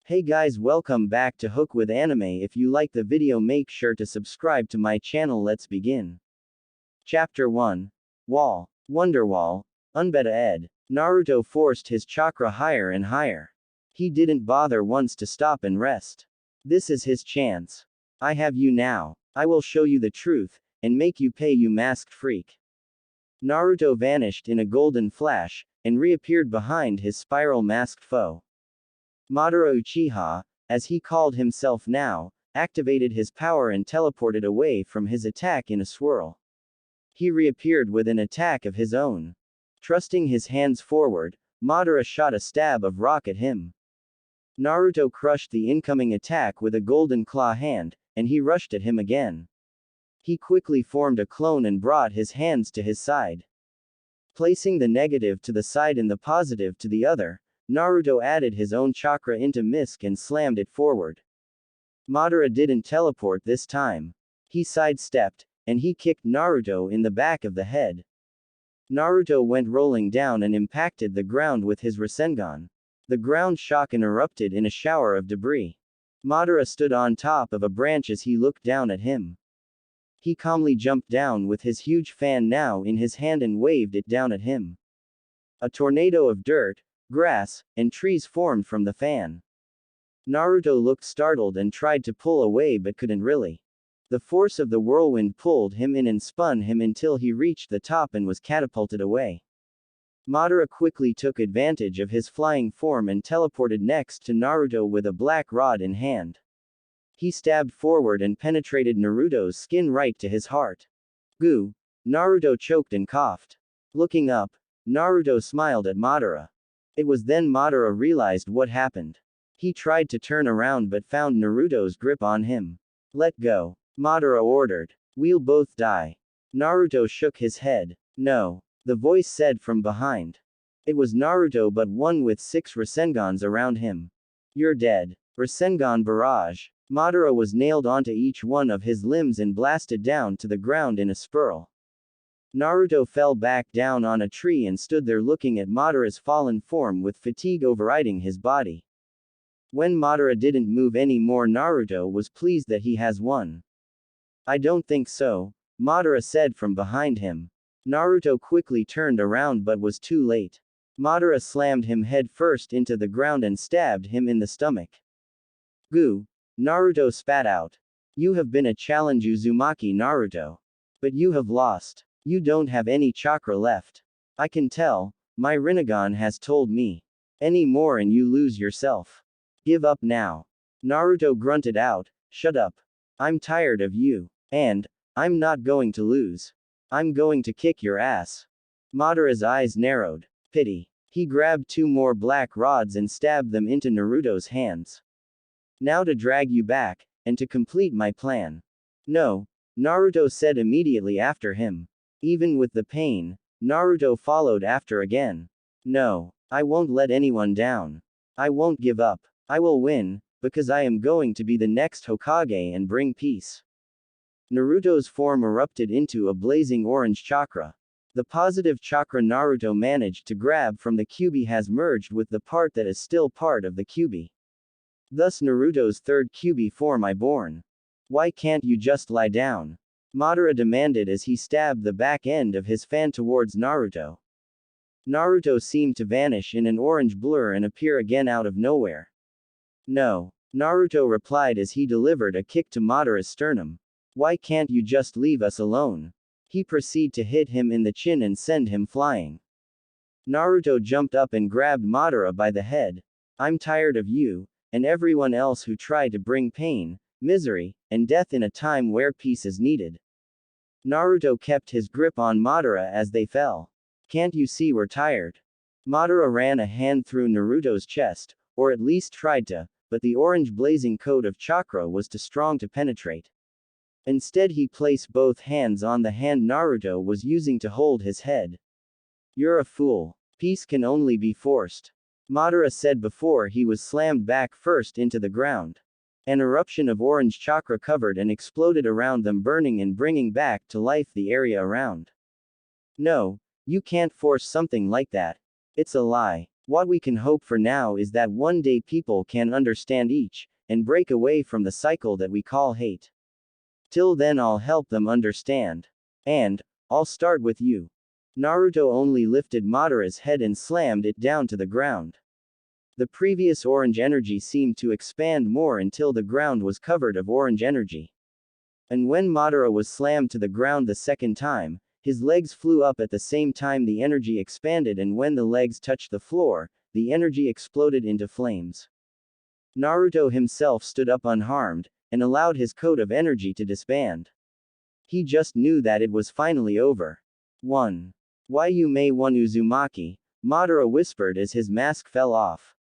Hey guys, welcome back to Hook with Anime. If you like the video, make sure to subscribe to my channel. Let's begin. Chapter 1. Wall. Wonderwall. Unbeta Ed. Naruto forced his chakra higher and higher. He didn't bother once to stop and rest. This is his chance. I have you now. I will show you the truth, and make you pay, you masked freak. Naruto vanished in a golden flash, and reappeared behind his spiral masked foe. Madara Uchiha, as he called himself now, activated his power and teleported away from his attack in a swirl. He reappeared with an attack of his own. Thrusting his hands forward, Madara shot a stab of rock at him. Naruto crushed the incoming attack with a golden claw hand, and he rushed at him again. He quickly formed a clone and brought his hands to his side. Placing the negative to the side and the positive to the other, Naruto added his own chakra into Misk and slammed it forward. Madara didn't teleport this time. He sidestepped, and he kicked Naruto in the back of the head. Naruto went rolling down and impacted the ground with his Rasengan. The ground shook and erupted in a shower of debris. Madara stood on top of a branch as he looked down at him. He calmly jumped down with his huge fan now in his hand and waved it down at him. A tornado of dirt, grass, and trees formed from the fan. Naruto looked startled and tried to pull away but couldn't really. The force of the whirlwind pulled him in and spun him until he reached the top and was catapulted away. Madara quickly took advantage of his flying form and teleported next to Naruto with a black rod in hand. He stabbed forward and penetrated Naruto's skin right to his heart. Goo! Naruto choked and coughed. Looking up, Naruto smiled at Madara. It was then Madara realized what happened. He tried to turn around but found Naruto's grip on him. Let go. Madara ordered. We'll both die. Naruto shook his head. No. The voice said from behind. It was Naruto, but one with 6 Rasengans around him. You're dead. Rasengan barrage. Madara was nailed onto each one of his limbs and blasted down to the ground in a spiral. Naruto fell back down on a tree and stood there looking at Madara's fallen form with fatigue overriding his body. When Madara didn't move anymore, Naruto was pleased that he has won. I don't think so, Madara said from behind him. Naruto quickly turned around but was too late. Madara slammed him head first into the ground and stabbed him in the stomach. Goo! Naruto spat out. You have been a challenge, Uzumaki Naruto. But you have lost. You don't have any chakra left. I can tell, my Rinnegan has told me. Any more and you lose yourself. Give up now. Naruto grunted out, shut up. I'm tired of you. And, I'm not going to lose. I'm going to kick your ass. Madara's eyes narrowed. Pity. He grabbed 2 more black rods and stabbed them into Naruto's hands. Now to drag you back, and to complete my plan. No, Naruto said immediately after him. Even with the pain, Naruto followed after again. No, I won't let anyone down. I won't give up. I will win, because I am going to be the next Hokage and bring peace. Naruto's form erupted into a blazing orange chakra. The positive chakra Naruto managed to grab from the Kyuubi has merged with the part that is still part of the Kyuubi. Thus Naruto's 3rd Kyuubi form I born. Why can't you just lie down? Madara demanded as he stabbed the back end of his fan towards Naruto. Naruto seemed to vanish in an orange blur and appear again out of nowhere. No. Naruto replied as he delivered a kick to Madara's sternum. Why can't you just leave us alone? He proceeded to hit him in the chin and send him flying. Naruto jumped up and grabbed Madara by the head. I'm tired of you, and everyone else who tried to bring pain, misery, and death in a time where peace is needed. Naruto kept his grip on Madara as they fell. Can't you see we're tired? Madara ran a hand through Naruto's chest, or at least tried to, but the orange blazing coat of chakra was too strong to penetrate. Instead he placed both hands on the hand Naruto was using to hold his head. You're a fool. Peace can only be forced. Madara said before he was slammed back first into the ground. An eruption of orange chakra covered and exploded around them, burning and bringing back to life the area around. No, you can't force something like that. It's a lie. What we can hope for now is that one day people can understand each, and break away from the cycle that we call hate. Till then, I'll help them understand. And, I'll start with you. Naruto only lifted Madara's head and slammed it down to the ground. The previous orange energy seemed to expand more until the ground was covered of orange energy. And when Madara was slammed to the ground the second time, his legs flew up at the same time the energy expanded, and when the legs touched the floor, the energy exploded into flames. Naruto himself stood up unharmed, and allowed his coat of energy to disband. He just knew that it was finally over. 1. Yume one Uzumaki, Madara whispered as his mask fell off.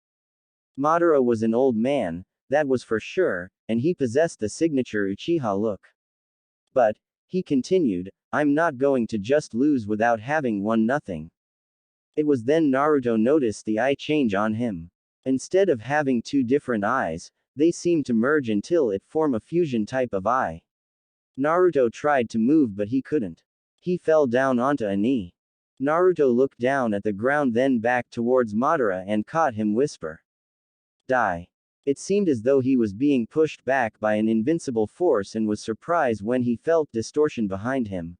Madara was an old man, that was for sure, and he possessed the signature Uchiha look. But, he continued, I'm not going to just lose without having won nothing. It was then Naruto noticed the eye change on him. Instead of having two different eyes, they seemed to merge until it formed a fusion type of eye. Naruto tried to move but he couldn't. He fell down onto a knee. Naruto looked down at the ground, then back towards Madara and caught him whisper. Die. It seemed as though he was being pushed back by an invincible force and was surprised when he felt distortion behind him.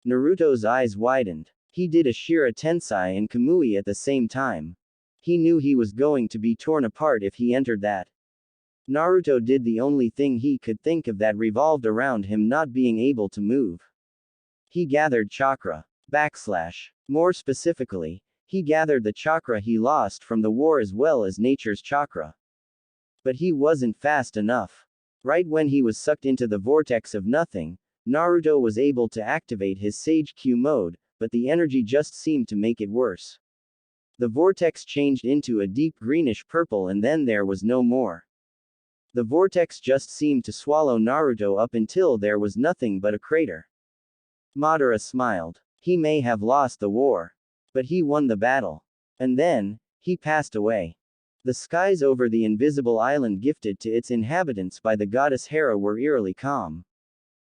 Naruto's eyes widened. He did a Shira Tensei and Kamui at the same time. He knew he was going to be torn apart if he entered that. Naruto did the only thing he could think of that revolved around him not being able to move. He gathered chakra. More specifically, he gathered the chakra he lost from the war as well as nature's chakra. But he wasn't fast enough. Right when he was sucked into the vortex of nothing, Naruto was able to activate his Sage Q mode, but the energy just seemed to make it worse. The vortex changed into a deep greenish purple and then there was no more. The vortex just seemed to swallow Naruto up until there was nothing but a crater. Madara smiled. He may have lost the war. But he won the battle. And then, he passed away. The skies over the invisible island gifted to its inhabitants by the goddess Hera were eerily calm.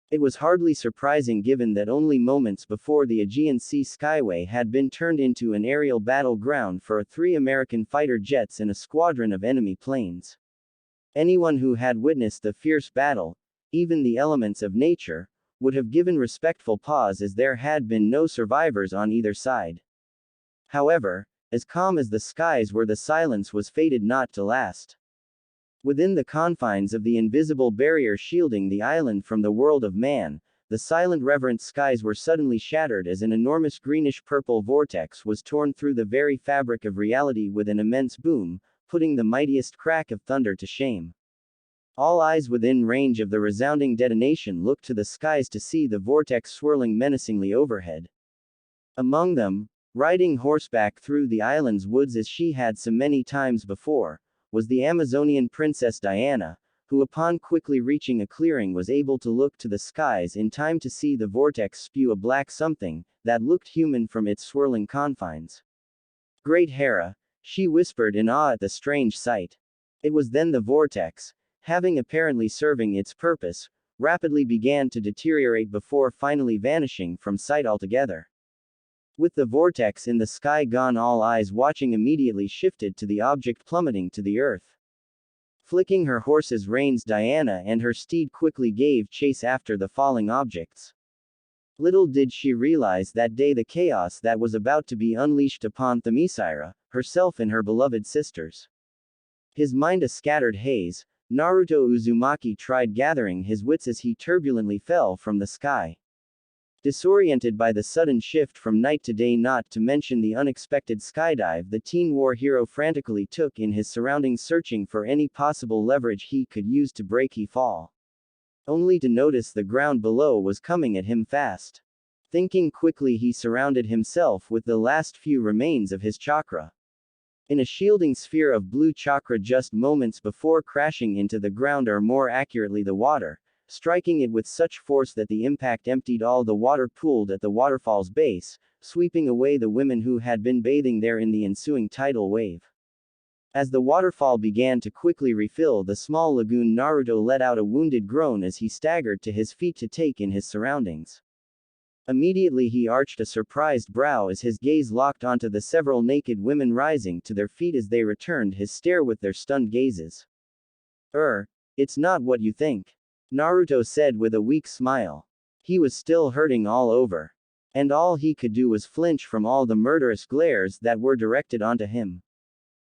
It was hardly surprising given that only moments before the Aegean Sea Skyway had been turned into an aerial battleground for 3 American fighter jets and a squadron of enemy planes. Anyone who had witnessed the fierce battle, even the elements of nature, would have given respectful pause as there had been no survivors on either side. However, as calm as the skies were, the silence was fated not to last. Within the confines of the invisible barrier shielding the island from the world of man, the silent reverent skies were suddenly shattered as an enormous greenish-purple vortex was torn through the very fabric of reality with an immense boom, putting the mightiest crack of thunder to shame. All eyes within range of the resounding detonation looked to the skies to see the vortex swirling menacingly overhead. Among them, riding horseback through the island's woods as she had so many times before, was the Amazonian princess Diana, who upon quickly reaching a clearing was able to look to the skies in time to see the vortex spew a black something that looked human from its swirling confines. Great Hera, she whispered in awe at the strange sight. It was then the vortex, having apparently serving its purpose, rapidly began to deteriorate before finally vanishing from sight altogether. With the vortex in the sky gone, all eyes watching immediately shifted to the object plummeting to the earth. Flicking her horse's reins, Diana and her steed quickly gave chase after the falling objects. Little did she realize that day the chaos that was about to be unleashed upon Themyscira, herself and her beloved sisters. His mind a scattered haze, Naruto Uzumaki tried gathering his wits as he turbulently fell from the sky. Disoriented by the sudden shift from night to day, not to mention the unexpected skydive the teen war hero frantically took in his surroundings, searching for any possible leverage he could use to break he fall. Only to notice the ground below was coming at him fast. Thinking quickly, he surrounded himself with the last few remains of his chakra. In a shielding sphere of blue chakra just moments before crashing into the ground, or more accurately the water, striking it with such force that the impact emptied all the water pooled at the waterfall's base, sweeping away the women who had been bathing there in the ensuing tidal wave. As the waterfall began to quickly refill the small lagoon, Naruto let out a wounded groan as he staggered to his feet to take in his surroundings. Immediately he arched a surprised brow as his gaze locked onto the several naked women rising to their feet as they returned his stare with their stunned gazes. It's not what you think. Naruto said with a weak smile. He was still hurting all over. And all he could do was flinch from all the murderous glares that were directed onto him.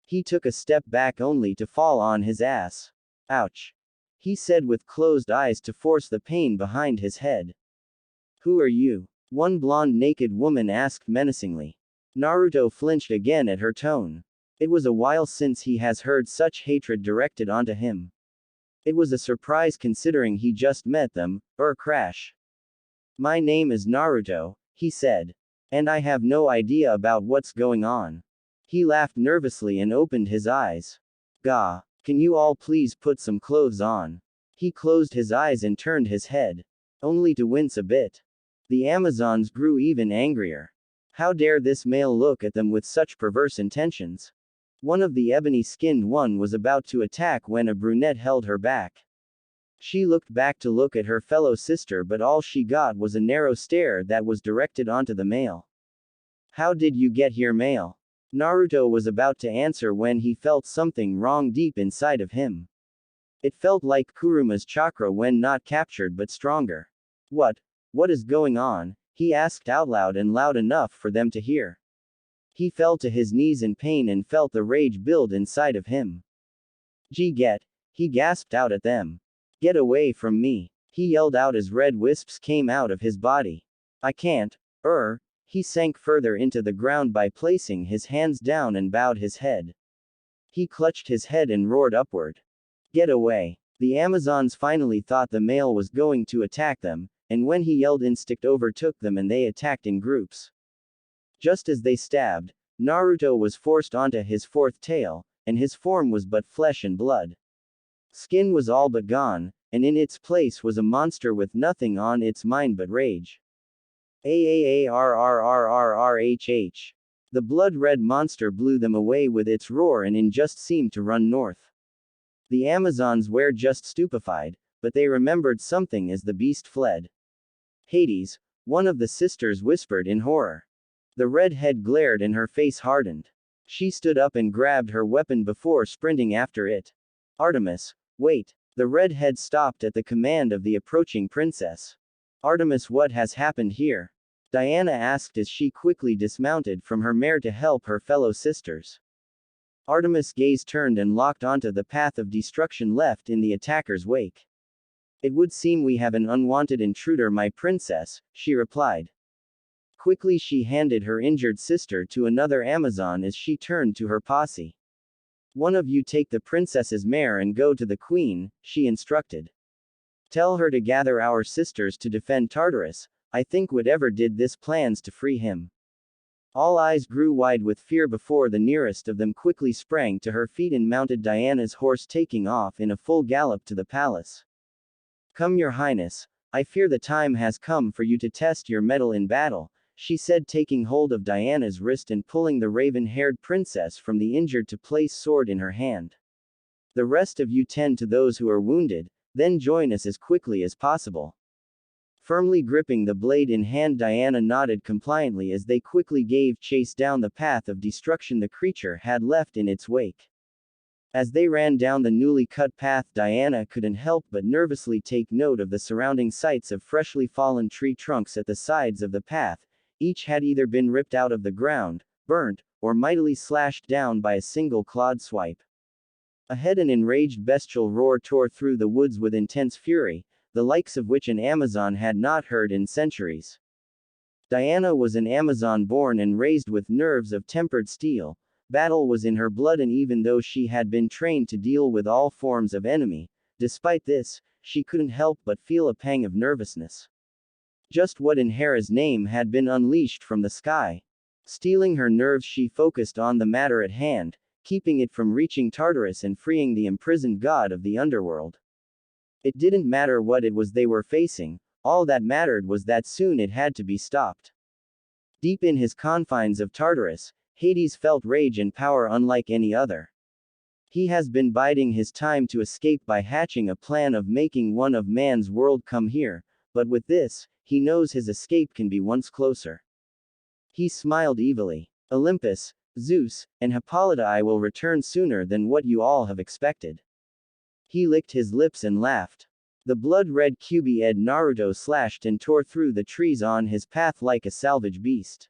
He took a step back only to fall on his ass. Ouch. He said with closed eyes to force the pain behind his head. Who are you? One blonde naked woman asked menacingly. Naruto flinched again at her tone. It was a while since he has heard such hatred directed onto him. It was a surprise considering he just met them, crash. My name is Naruto, he said. And I have no idea about what's going on. He laughed nervously and opened his eyes. Gah, can you all please put some clothes on? He closed his eyes and turned his head. Only to wince a bit. The Amazons grew even angrier. How dare this male look at them with such perverse intentions? One of the ebony-skinned one was about to attack when a brunette held her back. She looked back to look at her fellow sister, but all she got was a narrow stare that was directed onto the male. How did you get here, male? Naruto was about to answer when he felt something wrong deep inside of him. It felt like Kuruma's chakra when not captured but stronger. What is going on? He asked out loud and loud enough for them to hear. He fell to his knees in pain and felt the rage build inside of him. He gasped out at them. Get away from me. He yelled out as red wisps came out of his body. I can't. He sank further into the ground by placing his hands down and bowed his head. He clutched his head and roared upward. Get away. The Amazons finally thought the male was going to attack them, and when he yelled, instinct overtook them and they attacked in groups. Just as they stabbed, Naruto was forced onto his fourth tail, and his form was but flesh and blood. Skin was all but gone, and in its place was a monster with nothing on its mind but rage. Aarrrrrrrhh. The blood-red monster blew them away with its roar and just seemed to run north. The Amazons were just stupefied, but they remembered something as the beast fled. Hades, one of the sisters whispered in horror. The red head glared and her face hardened. She stood up and grabbed her weapon before sprinting after it. Artemis, wait. The red head stopped at the command of the approaching princess. Artemis, what has happened here? Diana asked as she quickly dismounted from her mare to help her fellow sisters. Artemis' gaze turned and locked onto the path of destruction left in the attacker's wake. It would seem we have an unwanted intruder, my princess, she replied. Quickly she handed her injured sister to another Amazon as she turned to her posse. One of you take the princess's mare and go to the queen, she instructed. Tell her to gather our sisters to defend Tartarus. I think whatever did this plans to free him. All eyes grew wide with fear before the nearest of them quickly sprang to her feet and mounted Diana's horse, taking off in a full gallop to the palace. Come, your highness. I fear the time has come for you to test your mettle in battle, she said, taking hold of Diana's wrist and pulling the raven-haired princess from the injured to place sword in her hand. The rest of you tend to those who are wounded, then join us as quickly as possible. Firmly gripping the blade in hand, Diana nodded compliantly as they quickly gave chase down the path of destruction the creature had left in its wake. As they ran down the newly cut path, Diana couldn't help but nervously take note of the surrounding sights of freshly fallen tree trunks at the sides of the path. Each had either been ripped out of the ground, burnt, or mightily slashed down by a single clawed swipe. Ahead, an enraged bestial roar tore through the woods with intense fury, the likes of which an Amazon had not heard in centuries. Diana was an Amazon born and raised with nerves of tempered steel. Battle was in her blood, and even though she had been trained to deal with all forms of enemy, despite this, she couldn't help but feel a pang of nervousness. Just what in Hera's name had been unleashed from the sky? Steeling her nerves, she focused on the matter at hand, keeping it from reaching Tartarus and freeing the imprisoned god of the underworld. It didn't matter what it was they were facing, all that mattered was that soon it had to be stopped. Deep in his confines of Tartarus, Hades felt rage and power unlike any other. He has been biding his time to escape by hatching a plan of making one of man's world come here, but with this, he knows his escape can be once closer. He smiled evilly. Olympus, Zeus, and Hippolyta, I will return sooner than what you all have expected. He licked his lips and laughed. The blood-red cubey-ed Naruto slashed and tore through the trees on his path like a savage beast.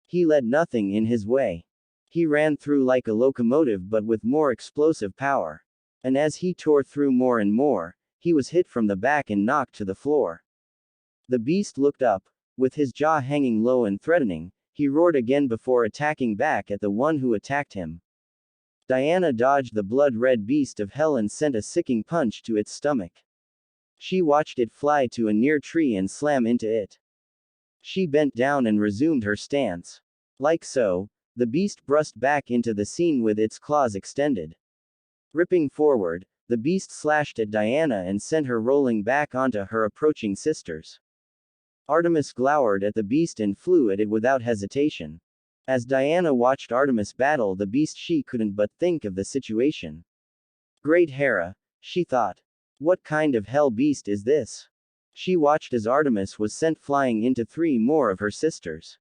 He let nothing in his way. He ran through like a locomotive but with more explosive power. And as he tore through more and more, he was hit from the back and knocked to the floor. The beast looked up. With his jaw hanging low and threatening, he roared again before attacking back at the one who attacked him. Diana dodged the blood-red beast of hell and sent a sicking punch to its stomach. She watched it fly to a near tree and slam into it. She bent down and resumed her stance. Like so, the beast burst back into the scene with its claws extended. Ripping forward, the beast slashed at Diana and sent her rolling back onto her approaching sisters. Artemis glowered at the beast and flew at it without hesitation. As Diana watched Artemis battle the beast, she couldn't but think of the situation. Great Hera, she thought. What kind of hell beast is this? She watched as Artemis was sent flying into 3 more of her sisters.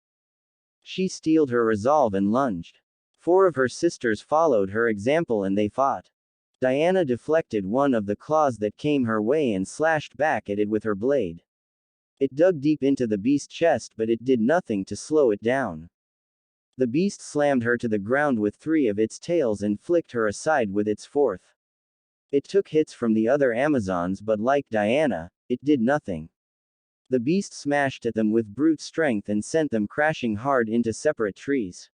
She steeled her resolve and lunged. 4 of her sisters followed her example and they fought. Diana deflected one of the claws that came her way and slashed back at it with her blade. It dug deep into the beast's chest, but it did nothing to slow it down. The beast slammed her to the ground with 3 of its tails and flicked her aside with its 4th. It took hits from the other Amazons, but like Diana, it did nothing. The beast smashed at them with brute strength and sent them crashing hard into separate trees.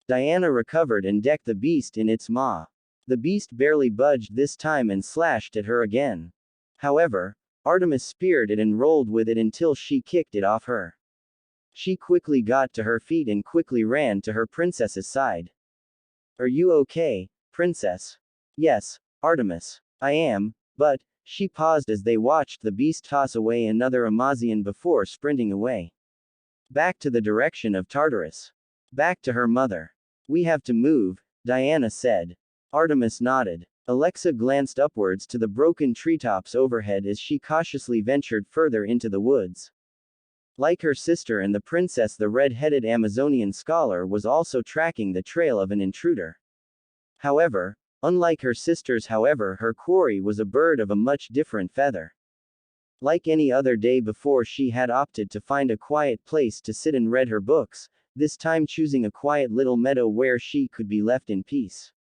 Diana recovered and decked the beast in its maw. The beast barely budged this time and slashed at her again. However, Artemis speared it and rolled with it until she kicked it off her. She quickly got to her feet and quickly ran to her princess's side. Are you okay, princess? Yes, Artemis. I am, but, she paused as they watched the beast toss away another Amazian before sprinting away. Back to the direction of Tartarus. Back to her mother. We have to move, Diana said. Artemis nodded. Alexa glanced upwards to the broken treetops overhead as she cautiously ventured further into the woods. Like her sister and the princess, the red-headed Amazonian scholar was also tracking the trail of an intruder. However, unlike her sisters, her quarry was a bird of a much different feather. Like any other day before, she had opted to find a quiet place to sit and read her books, this time choosing a quiet little meadow where she could be left in peace.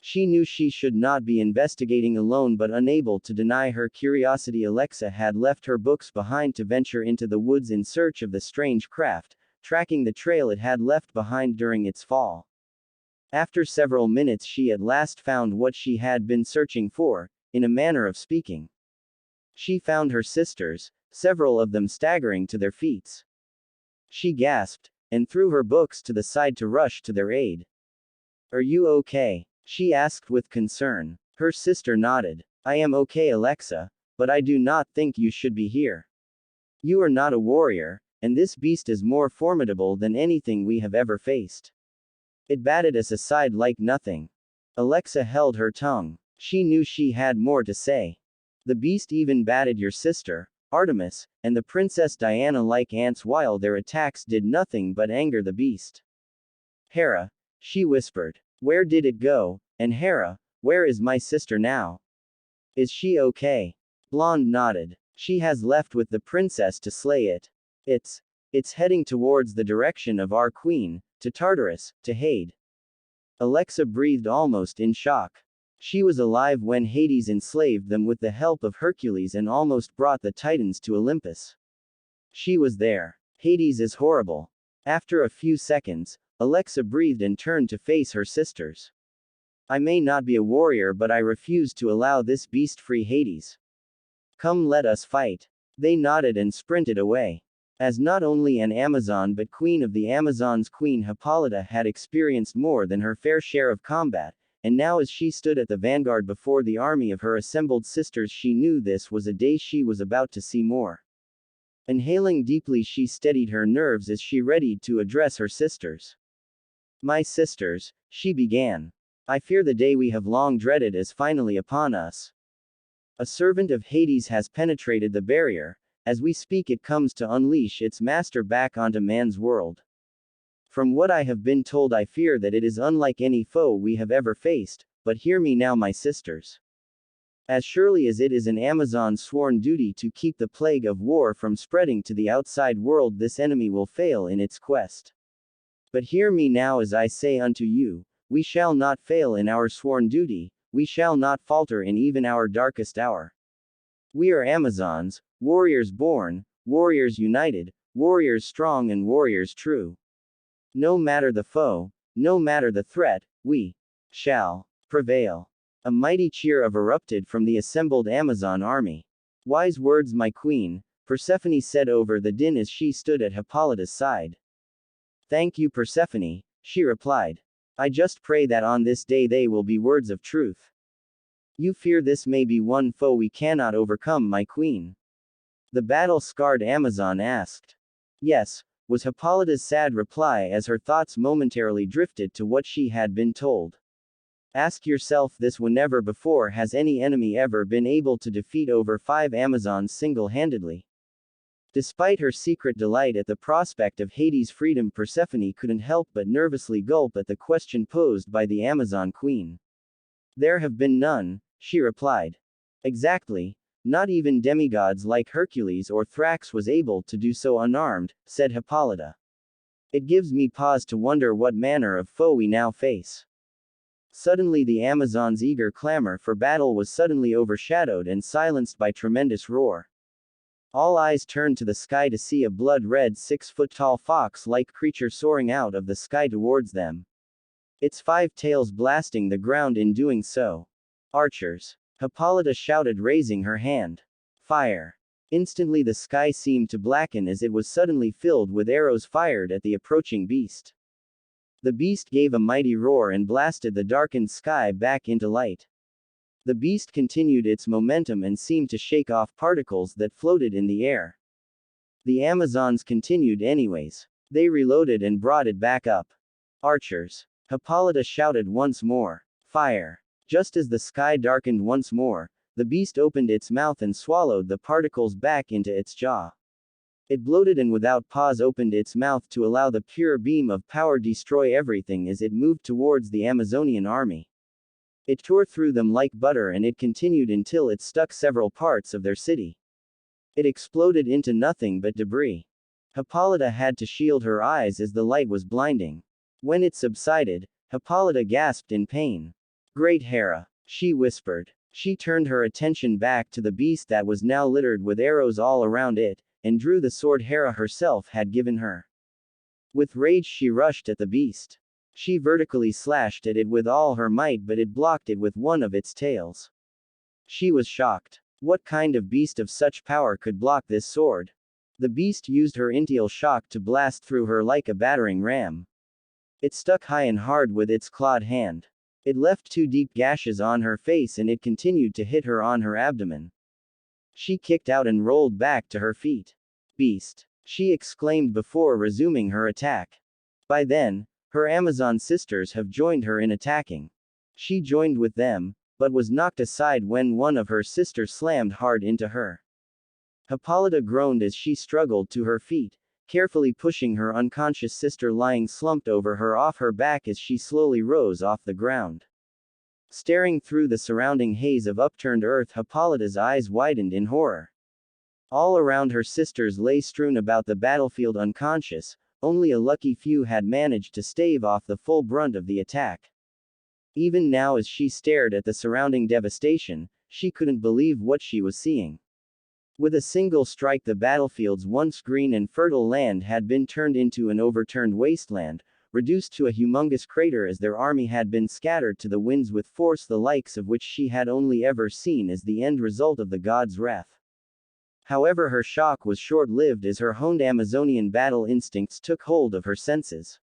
She knew she should not be investigating alone, but unable to deny her curiosity, Alexa had left her books behind to venture into the woods in search of the strange craft, tracking the trail it had left behind during its fall. After several minutes she at last found what she had been searching for, in a manner of speaking. She found her sisters, several of them staggering to their feet. She gasped, and threw her books to the side to rush to their aid. Are you okay? She asked with concern. Her sister nodded. I am okay, Alexa, but I do not think you should be here. You are not a warrior, and this beast is more formidable than anything we have ever faced. It batted us aside like nothing. Alexa held her tongue. She knew she had more to say. The beast even batted your sister, Artemis, and the Princess Diana like ants, while their attacks did nothing but anger the beast. Hera, she whispered. Where did it go? And Hera, where is my sister now? Is she okay? Blonde nodded. She has left with the princess to slay it. It's heading towards the direction of our queen, to Tartarus, to Hades. Alexa breathed almost in shock. She was alive when Hades enslaved them with the help of Hercules and almost brought the Titans to Olympus. She was there. Hades is horrible. After a few seconds, Alexa breathed and turned to face her sisters. I may not be a warrior, but I refuse to allow this beast free Hades. Come, let us fight. They nodded and sprinted away. As not only an Amazon but queen of the Amazons, Queen Hippolyta had experienced more than her fair share of combat, and now as she stood at the vanguard before the army of her assembled sisters, she knew this was a day she was about to see more. Inhaling deeply, she steadied her nerves as she readied to address her sisters. My sisters, she began. I fear the day we have long dreaded is finally upon us. A servant of Hades has penetrated the barrier, As we speak, it comes to unleash its master back onto man's world. From what I have been told, I fear that it is unlike any foe we have ever faced, but hear me now, my sisters. As surely as it is an Amazon's sworn duty to keep the plague of war from spreading to the outside world, this enemy will fail in its quest. But hear me now as I say unto you, we shall not fail in our sworn duty, we shall not falter in even our darkest hour. We are Amazons, warriors born, warriors united, warriors strong and warriors true. No matter the foe, no matter the threat, we shall prevail. A mighty cheer erupted from the assembled Amazon army. Wise words, my queen, Persephone said over the din as she stood at Hippolyta's side. Thank you, Persephone, she replied. I just pray that on this day they will be words of truth. You fear this may be one foe we cannot overcome, my queen? The battle-scarred Amazon asked. Yes, was Hippolyta's sad reply as her thoughts momentarily drifted to what she had been told. Ask yourself this: whenever before has any enemy ever been able to defeat over 5 Amazons single-handedly? Despite her secret delight at the prospect of Hades' freedom, Persephone couldn't help but nervously gulp at the question posed by the Amazon queen. There have been none, she replied. Exactly. Not even demigods like Hercules or Thrax was able to do so unarmed, said Hippolyta. It gives me pause to wonder what manner of foe we now face. Suddenly the Amazon's eager clamor for battle was suddenly overshadowed and silenced by tremendous roar. All eyes turned to the sky to see a blood-red 6-foot-tall fox-like creature soaring out of the sky towards them. Its 5 tails blasting the ground in doing so. Archers! Hippolyta shouted, raising her hand. Fire! Instantly the sky seemed to blacken as it was suddenly filled with arrows fired at the approaching beast. The beast gave a mighty roar and blasted the darkened sky back into light. The beast continued its momentum and seemed to shake off particles that floated in the air. The Amazons continued anyways. They reloaded and brought it back up. Archers! Hippolyta shouted once more. Fire! Just as the sky darkened once more, the beast opened its mouth and swallowed the particles back into its jaw. It bloated and without pause opened its mouth to allow the pure beam of power destroy everything as it moved towards the Amazonian army. It tore through them like butter, and it continued until it stuck several parts of their city. It exploded into nothing but debris. Hippolyta had to shield her eyes as the light was blinding. When it subsided, Hippolyta gasped in pain. Great Hera, she whispered. She turned her attention back to the beast that was now littered with arrows all around it, and drew the sword Hera herself had given her. With rage she rushed at the beast. She vertically slashed at it with all her might, but it blocked it with one of its tails. She was shocked. What kind of beast of such power could block this sword? The beast used her intial shock to blast through her like a battering ram. It stuck high and hard with its clawed hand. It left 2 deep gashes on her face, and it continued to hit her on her abdomen. She kicked out and rolled back to her feet. Beast! She exclaimed before resuming her attack. By then, her Amazon sisters have joined her in attacking. She joined with them, but was knocked aside when one of her sisters slammed hard into her. Hippolyta groaned as she struggled to her feet, carefully pushing her unconscious sister lying slumped over her off her back as she slowly rose off the ground. Staring through the surrounding haze of upturned earth, Hippolyta's eyes widened in horror. All around her sisters lay strewn about the battlefield unconscious, only a lucky few had managed to stave off the full brunt of the attack. Even now, as she stared at the surrounding devastation, she couldn't believe what she was seeing. With a single strike, the battlefield's once green and fertile land had been turned into an overturned wasteland, reduced to a humongous crater as their army had been scattered to the winds with force the likes of which she had only ever seen as the end result of the god's wrath. However, her shock was short-lived as her honed Amazonian battle instincts took hold of her senses.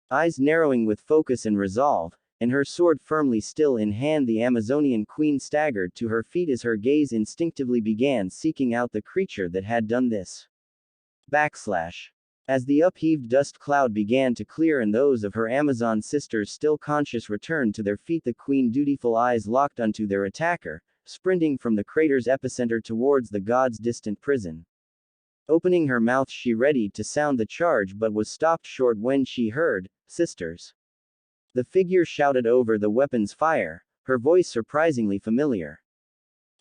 Eyes narrowing with focus and resolve, and her sword firmly still in hand, the Amazonian queen staggered to her feet as her gaze instinctively began seeking out the creature that had done this. Backslash. As the upheaved dust cloud began to clear and those of her Amazon sisters still conscious returned to their feet, the queen dutiful eyes locked onto their attacker, sprinting from the crater's epicenter towards the god's distant prison. Opening her mouth, she readied to sound the charge but was stopped short when she heard, "Sisters." The figure shouted over the weapon's fire, her voice surprisingly familiar.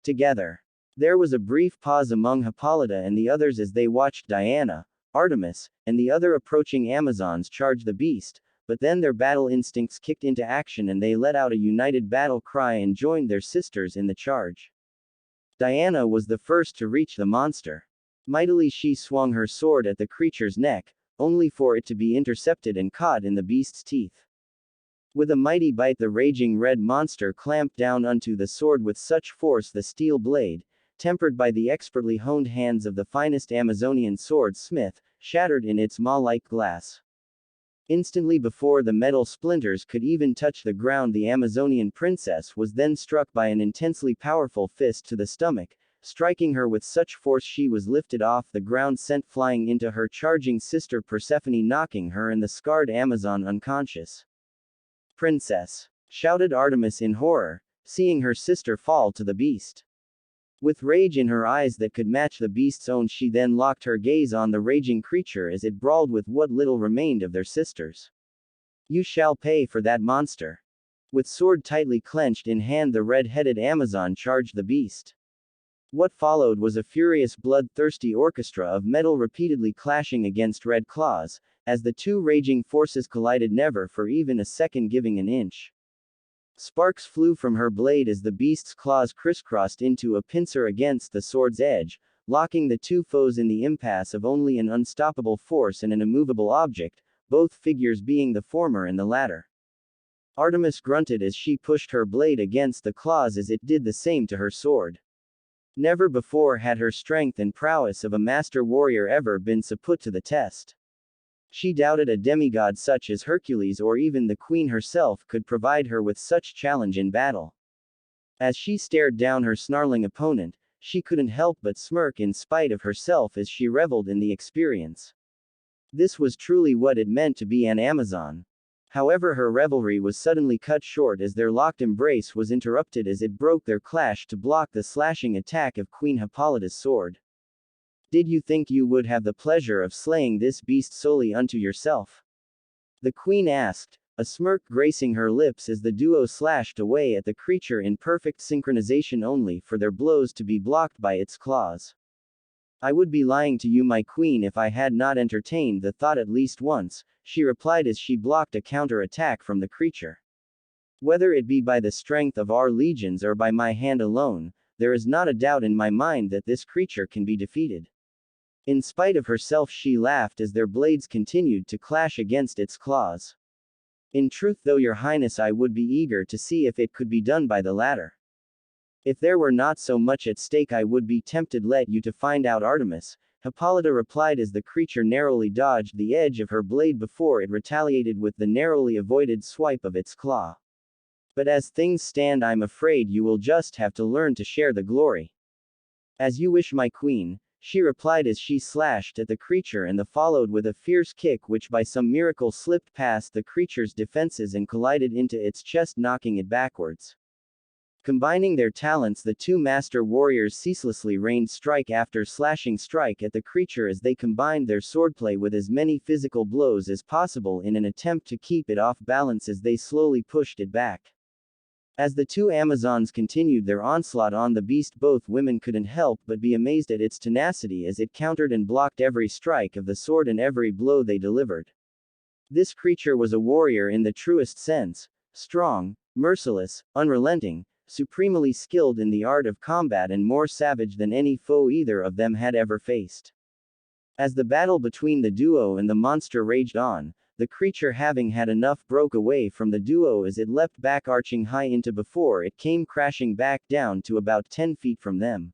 Together. There was a brief pause among Hippolyta and the others as they watched Diana, Artemis, and the other approaching Amazons charge the beast, but then their battle instincts kicked into action and they let out a united battle cry and joined their sisters in the charge. Diana was the first to reach the monster. Mightily she swung her sword at the creature's neck, only for it to be intercepted and caught in the beast's teeth. With a mighty bite, the raging red monster clamped down unto the sword with such force the steel blade, tempered by the expertly honed hands of the finest Amazonian swordsmith, shattered in its maw-like glass. Instantly, before the metal splinters could even touch the ground, the Amazonian princess was then struck by an intensely powerful fist to the stomach, striking her with such force she was lifted off the ground, sent flying into her charging sister Persephone, knocking her and the scarred Amazon unconscious. "Princess!" shouted Artemis in horror, seeing her sister fall to the beast. With rage in her eyes that could match the beast's own, she then locked her gaze on the raging creature as it brawled with what little remained of their sisters. "You shall pay for that, monster!" With sword tightly clenched in hand, the red-headed Amazon charged the beast. What followed was a furious, bloodthirsty orchestra of metal repeatedly clashing against red claws, as the two raging forces collided, never for even a second giving an inch. Sparks flew from her blade as the beast's claws crisscrossed into a pincer against the sword's edge, locking the two foes in the impasse of only an unstoppable force and an immovable object, both figures being the former and the latter. Artemis grunted as she pushed her blade against the claws as it did the same to her sword. Never before had her strength and prowess of a master warrior ever been so put to the test. She doubted a demigod such as Hercules or even the queen herself could provide her with such challenge in battle. As she stared down her snarling opponent, she couldn't help but smirk in spite of herself as she reveled in the experience. This was truly what it meant to be an Amazon. However, her revelry was suddenly cut short as their locked embrace was interrupted as it broke their clash to block the slashing attack of Queen Hippolyta's sword. "Did you think you would have the pleasure of slaying this beast solely unto yourself?" the queen asked, a smirk gracing her lips as the duo slashed away at the creature in perfect synchronization, only for their blows to be blocked by its claws. "I would be lying to you, my queen, if I had not entertained the thought at least once," she replied as she blocked a counter-attack from the creature. "Whether it be by the strength of our legions or by my hand alone, there is not a doubt in my mind that this creature can be defeated." In spite of herself, she laughed as their blades continued to clash against its claws. "In truth, though, your highness, I would be eager to see if it could be done by the latter. If there were not so much at stake, I would be tempted let you to find out, Artemis," Hippolyta replied as the creature narrowly dodged the edge of her blade before it retaliated with the narrowly avoided swipe of its claw. "But as things stand, I'm afraid you will just have to learn to share the glory." "As you wish, my queen," she replied as she slashed at the creature and followed with a fierce kick which by some miracle slipped past the creature's defenses and collided into its chest, knocking it backwards. Combining their talents, the two master warriors ceaselessly rained strike after slashing strike at the creature as they combined their swordplay with as many physical blows as possible in an attempt to keep it off balance as they slowly pushed it back. As the two Amazons continued their onslaught on the beast, both women couldn't help but be amazed at its tenacity as it countered and blocked every strike of the sword and every blow they delivered. This creature was a warrior in the truest sense, strong, merciless, unrelenting, supremely skilled in the art of combat, and more savage than any foe either of them had ever faced. As the battle between the duo and the monster raged on, the creature, having had enough, broke away from the duo as it leapt back, arching high into before it came crashing back down to about 10 feet from them.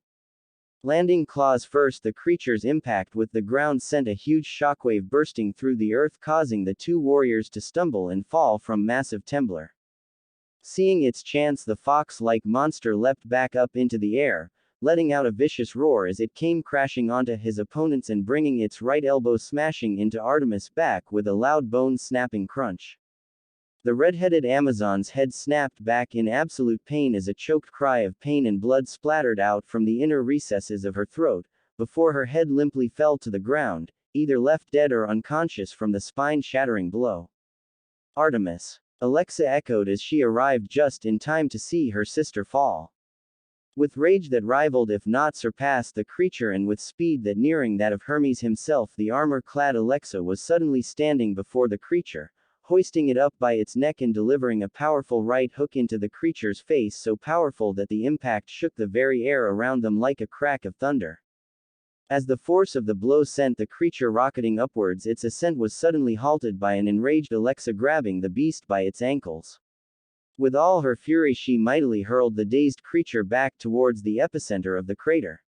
Landing claws first, the creature's impact with the ground sent a huge shockwave bursting through the earth, causing the two warriors to stumble and fall from massive timber. Seeing its chance, the fox-like monster leapt back up into the air, letting out a vicious roar as it came crashing onto his opponents and bringing its right elbow smashing into Artemis' back with a loud bone-snapping crunch. The red-headed Amazon's head snapped back in absolute pain as a choked cry of pain and blood splattered out from the inner recesses of her throat, before her head limply fell to the ground, either left dead or unconscious from the spine-shattering blow. Artemis. Alexa echoed as she arrived just in time to see her sister fall. With rage that rivaled if not surpassed the creature and with speed that nearing that of Hermes himself, the armor-clad Alexa was suddenly standing before the creature, hoisting it up by its neck and delivering a powerful right hook into the creature's face, so powerful that the impact shook the very air around them like a crack of thunder. As the force of the blow sent the creature rocketing upwards, its ascent was suddenly halted by an enraged Alexa grabbing the beast by its ankles. With all her fury she mightily hurled the dazed creature back towards the epicenter of the crater.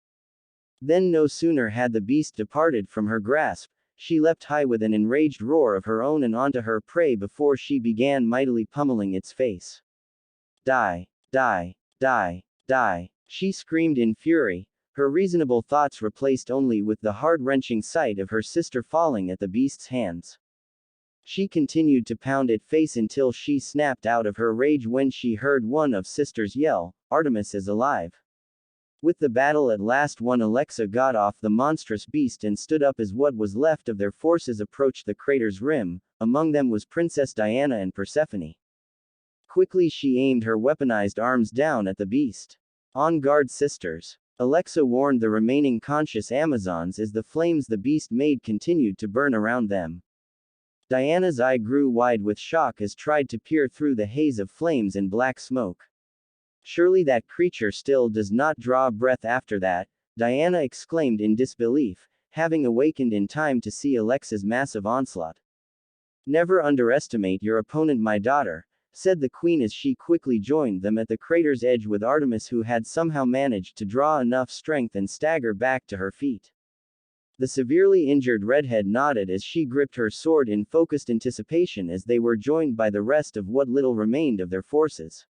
Then no sooner had the beast departed from her grasp, she leapt high with an enraged roar of her own and onto her prey before she began mightily pummeling its face. Die! Die! Die! Die! She screamed in fury, her reasonable thoughts replaced only with the heart-wrenching sight of her sister falling at the beast's hands. She continued to pound its face until she snapped out of her rage when she heard one of sisters yell, "Artemis is alive!" With the battle at last won, Alexa got off the monstrous beast and stood up as what was left of their forces approached the crater's rim. Among them was Princess Diana and Persephone. Quickly she aimed her weaponized arms down at the beast. "On guard, sisters!" Alexa warned the remaining conscious Amazons as the flames the beast made continued to burn around them. Diana's eye grew wide with shock as tried to peer through the haze of flames and black smoke. "Surely that creature still does not draw breath after that," Diana exclaimed in disbelief, having awakened in time to see Alexa's massive onslaught. "Never underestimate your opponent, my daughter," said the queen as she quickly joined them at the crater's edge with Artemis, who had somehow managed to draw enough strength and stagger back to her feet. The severely injured redhead nodded as she gripped her sword in focused anticipation as they were joined by the rest of what little remained of their forces.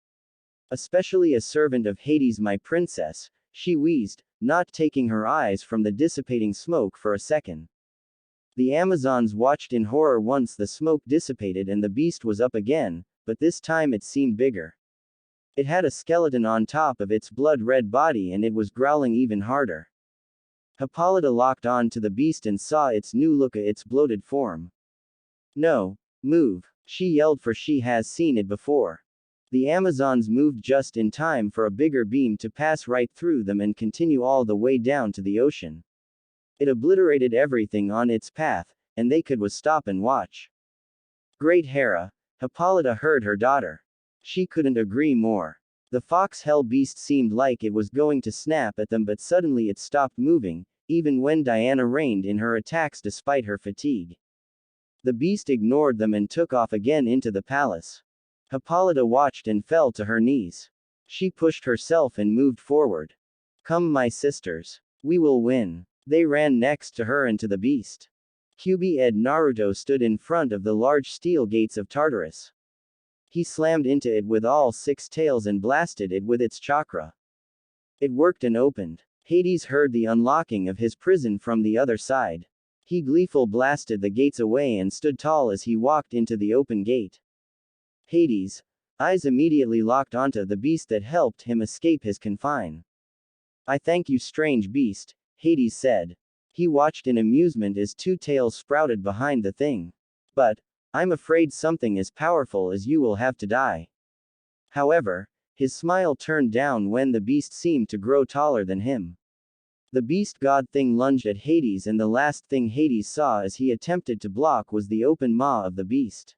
"Especially a servant of Hades, my princess," she wheezed, not taking her eyes from the dissipating smoke for a second. The Amazons watched in horror once the smoke dissipated and the beast was up again, but this time it seemed bigger. It had a skeleton on top of its blood-red body and it was growling even harder. Hippolyta locked on to the beast and saw its new look at its bloated form. "No, move," she yelled, for she has seen it before. The Amazons moved just in time for a bigger beam to pass right through them and continue all the way down to the ocean. It obliterated everything on its path, and they could stop and watch. "Great Hera," Hippolyta heard her daughter. She couldn't agree more. The fox-hell beast seemed like it was going to snap at them, but suddenly it stopped moving, even when Diana reined in her attacks despite her fatigue. The beast ignored them and took off again into the palace. Hippolyta watched and fell to her knees. She pushed herself and moved forward. "Come, my sisters. We will win." They ran next to her and to the beast. QB Naruto stood in front of the large steel gates of Tartarus. He slammed into it with all 6 tails and blasted it with its chakra. It worked and opened. Hades heard the unlocking of his prison from the other side. He gleeful blasted the gates away and stood tall as he walked into the open gate. Hades' eyes immediately locked onto the beast that helped him escape his confine. "I thank you, strange beast," Hades said. He watched in amusement as 2 tails sprouted behind the thing. "But I'm afraid something as powerful as you will have to die." However, his smile turned down when the beast seemed to grow taller than him. The beast god thing lunged at Hades, and the last thing Hades saw as he attempted to block was the open maw of the beast.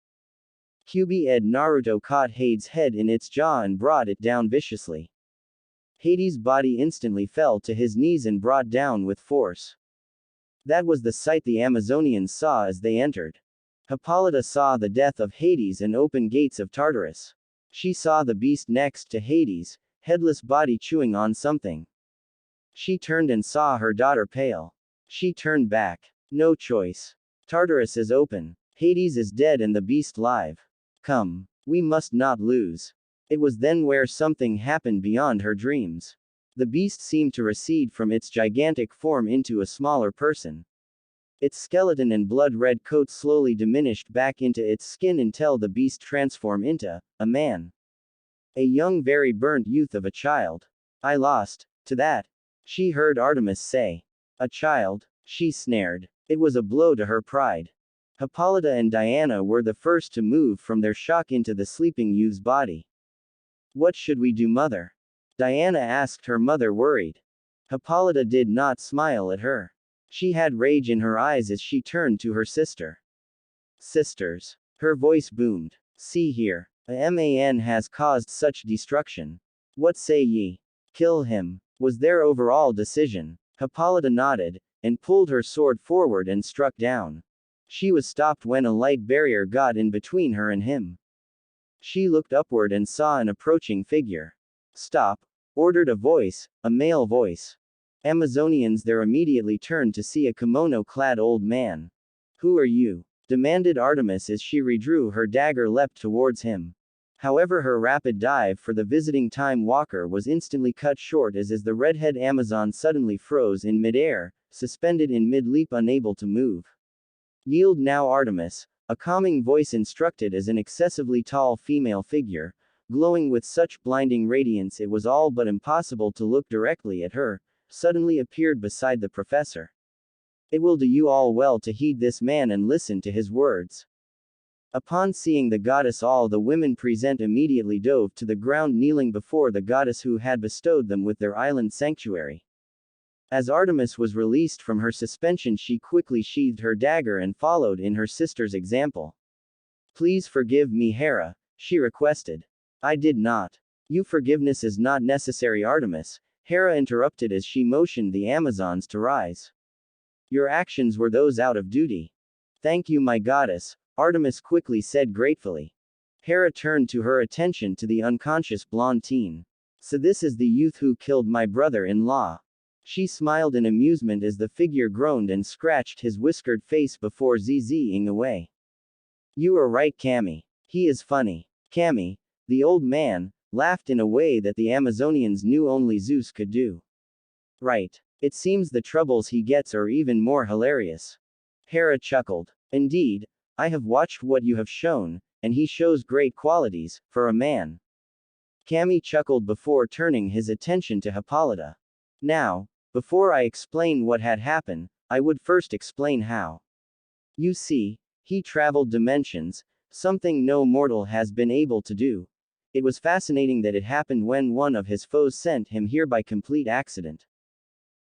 Naruto caught Hades' head in its jaw and brought it down viciously. Hades' body instantly fell to his knees and brought down with force. That was the sight the Amazonians saw as they entered. Hippolyta saw the death of Hades and open gates of Tartarus. She saw the beast next to Hades, headless body chewing on something. She turned and saw her daughter pale. She turned back. No choice. Tartarus is open. Hades is dead and the beast live. Come. We must not lose. It was then where something happened beyond her dreams. The beast seemed to recede from its gigantic form into a smaller person. Its skeleton and blood-red coat slowly diminished back into its skin until the beast transformed into a man. A young, very burnt youth of a child. "I lost to that," she heard Artemis say. A child? She snared. It was a blow to her pride. Hippolyta and Diana were the first to move from their shock into the sleeping youth's body. What should we do, mother? Diana asked her mother, worried. Hippolyta did not smile at her. She had rage in her eyes as she turned to her sister. Sisters. Her voice boomed. See here. A man has caused such destruction. What say ye? Kill him, was their overall decision. Hippolyta nodded, and pulled her sword forward and struck down. She was stopped when a light barrier got in between her and him. She looked upward and saw an approaching figure. Stop, ordered a voice, a male voice. Amazonians there immediately turned to see a kimono-clad old man. Who are you? Demanded Artemis as she redrew her dagger leapt towards him. However, her rapid dive for the visiting time walker was instantly cut short as the redhead Amazon suddenly froze in midair, suspended in mid-leap, unable to move. Yield now, Artemis, a calming voice instructed as an excessively tall female figure, glowing with such blinding radiance it was all but impossible to look directly at her, suddenly appeared beside the professor. It will do you all well to heed this man and listen to his words. Upon seeing the goddess, all the women present immediately dove to the ground, kneeling before the goddess who had bestowed them with their island sanctuary. As Artemis was released from her suspension, she quickly sheathed her dagger and followed in her sister's example. Please forgive me, Hera, she requested. I did not. Your forgiveness is not necessary, Artemis, Hera interrupted as she motioned the Amazons to rise. Your actions were those out of duty. Thank you, my goddess, Artemis quickly said gratefully. Hera turned to her attention to the unconscious blonde teen. So this is the youth who killed my brother-in-law. She smiled in amusement as the figure groaned and scratched his whiskered face before zzing away. You are right, Cammy. He is funny. Cammy, the old man, laughed in a way that the Amazonians knew only Zeus could do. Right. It seems the troubles he gets are even more hilarious. Hera chuckled. Indeed, I have watched what you have shown, and he shows great qualities, for a man. Cammy chuckled before turning his attention to Hippolyta. Now, before I explain what had happened, I would first explain how. You see, he traveled dimensions, something no mortal has been able to do. It was fascinating that it happened when one of his foes sent him here by complete accident.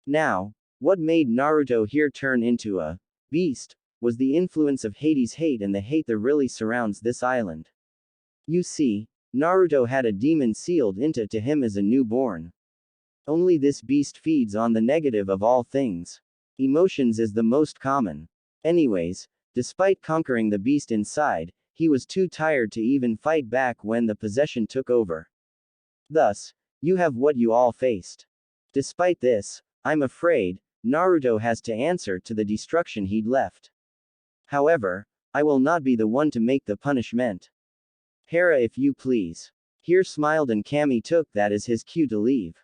Now, what made Naruto here turn into a beast was the influence of Hades' hate and the hate that really surrounds this island. You see, Naruto had a demon sealed into him as a newborn. Only this beast feeds on the negative of all things. Emotions is the most common. Anyways, despite conquering the beast inside, he was too tired to even fight back when the possession took over. Thus, you have what you all faced. Despite this, I'm afraid, Naruto has to answer to the destruction he'd left. However, I will not be the one to make the punishment. Hera, if you please. Here smiled and Cammy took that as his cue to leave.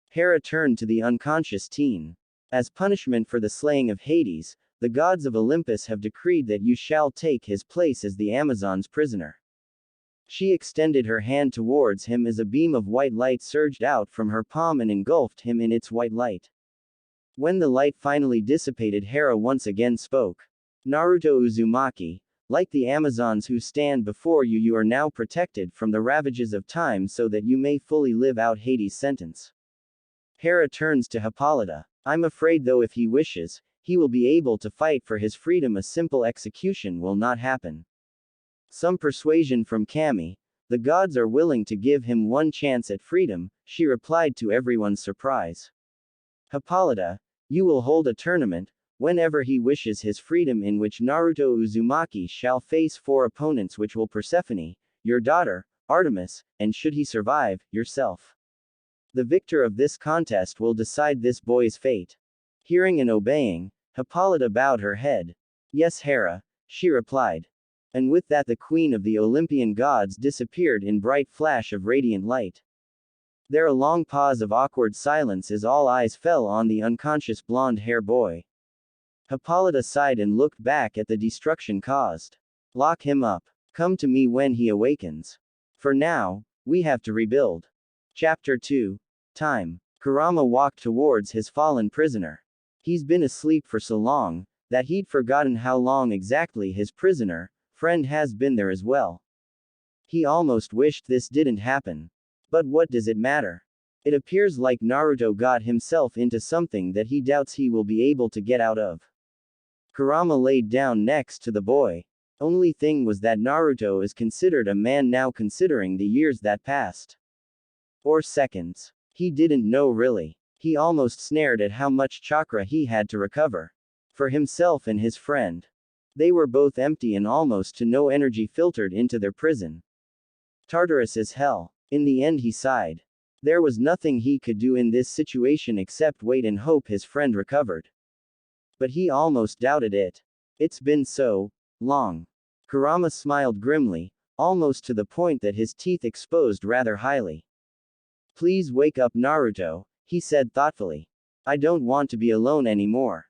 Hera turned to the unconscious teen. As punishment for the slaying of Hades, the gods of Olympus have decreed that you shall take his place as the Amazon's prisoner. She extended her hand towards him as a beam of white light surged out from her palm and engulfed him in its white light. When the light finally dissipated, Hera once again spoke. Naruto Uzumaki, like the Amazons who stand before you, you are now protected from the ravages of time so that you may fully live out Hades' sentence. Hera turns to Hippolyta. I'm afraid though if he wishes, he will be able to fight for his freedom. A simple execution will not happen. Some persuasion from Cammy. The gods are willing to give him one chance at freedom, she replied to everyone's surprise. Hippolyta, you will hold a tournament, whenever he wishes his freedom, in which Naruto Uzumaki shall face 4 opponents, which will Persephone, your daughter, Artemis, and should he survive, yourself. The victor of this contest will decide this boy's fate. Hearing and obeying, Hippolyta bowed her head. Yes, Hera, she replied. And with that the queen of the Olympian gods disappeared in bright flash of radiant light. There a long pause of awkward silence as all eyes fell on the unconscious blonde-hair boy. Hippolyta sighed and looked back at the destruction caused. Lock him up. Come to me when he awakens. For now, we have to rebuild. Chapter 2. Time. Kurama walked towards his fallen prisoner. He's been asleep for so long, that he'd forgotten how long exactly his prisoner, friend has been there as well. He almost wished this didn't happen. But what does it matter? It appears like Naruto got himself into something that he doubts he will be able to get out of. Kurama laid down next to the boy. Only thing was that Naruto is considered a man now considering the years that passed. Or seconds. He didn't know really. He almost snared at how much chakra he had to recover. For himself and his friend. They were both empty and almost to no energy filtered into their prison. Tartarus is hell. In the end he sighed. There was nothing he could do in this situation except wait and hope his friend recovered. But he almost doubted it. It's been so long. Kurama smiled grimly, almost to the point that his teeth exposed rather highly. Please wake up Naruto, he said thoughtfully. I don't want to be alone anymore.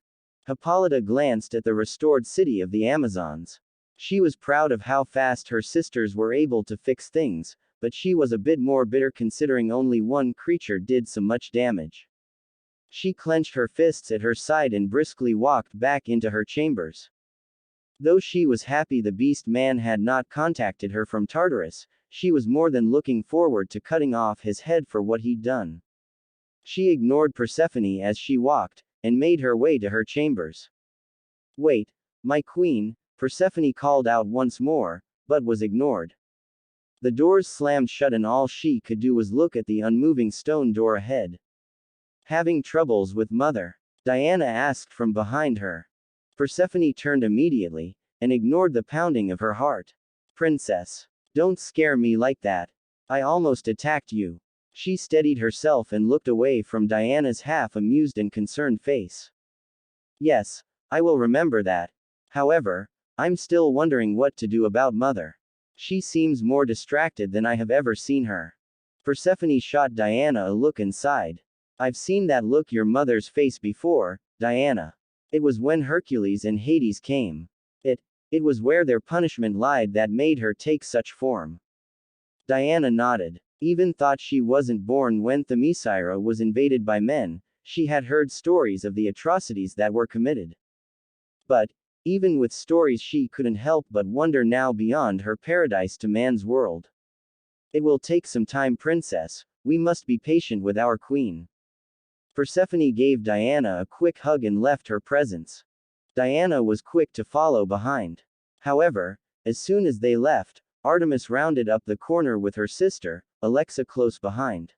Hippolyta glanced at the restored city of the Amazons. She was proud of how fast her sisters were able to fix things, but she was a bit more bitter considering only one creature did so much damage. She clenched her fists at her side and briskly walked back into her chambers. Though she was happy the beast man had not contacted her from Tartarus, she was more than looking forward to cutting off his head for what he'd done. She ignored Persephone as she walked, and made her way to her chambers. Wait, my queen, Persephone called out once more, but was ignored. The doors slammed shut and all she could do was look at the unmoving stone door ahead. Having troubles with mother? Diana asked from behind her. Persephone turned immediately, and ignored the pounding of her heart. Princess. Don't scare me like that. I almost attacked you. She steadied herself and looked away from Diana's half-amused and concerned face. Yes, I will remember that. However, I'm still wondering what to do about mother. She seems more distracted than I have ever seen her. Persephone shot Diana a look and sighed. I've seen that look your mother's face before, Diana. It was when Hercules and Hades came. It was where their punishment lied that made her take such form. Diana nodded. Even thought she wasn't born when Themyscira was invaded by men, she had heard stories of the atrocities that were committed. But, even with stories she couldn't help but wonder now beyond her paradise to man's world. It will take some time, princess, we must be patient with our queen. Persephone gave Diana a quick hug and left her presence. Diana was quick to follow behind. However, as soon as they left, Artemis rounded up the corner with her sister, Alexa close behind.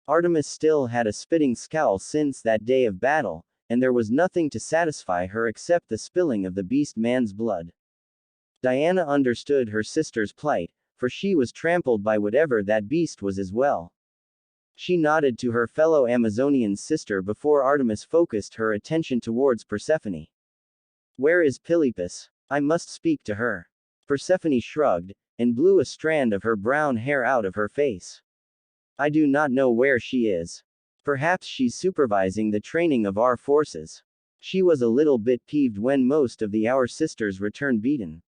Artemis still had a spitting scowl since that day of battle, and there was nothing to satisfy her except the spilling of the beast man's blood. Diana understood her sister's plight, for she was trampled by whatever that beast was as well. She nodded to her fellow Amazonian sister before Artemis focused her attention towards Persephone. Where is Philippus? I must speak to her. Persephone shrugged, and blew a strand of her brown hair out of her face. I do not know where she is. Perhaps she's supervising the training of our forces. She was a little bit peeved when most of our sisters returned beaten.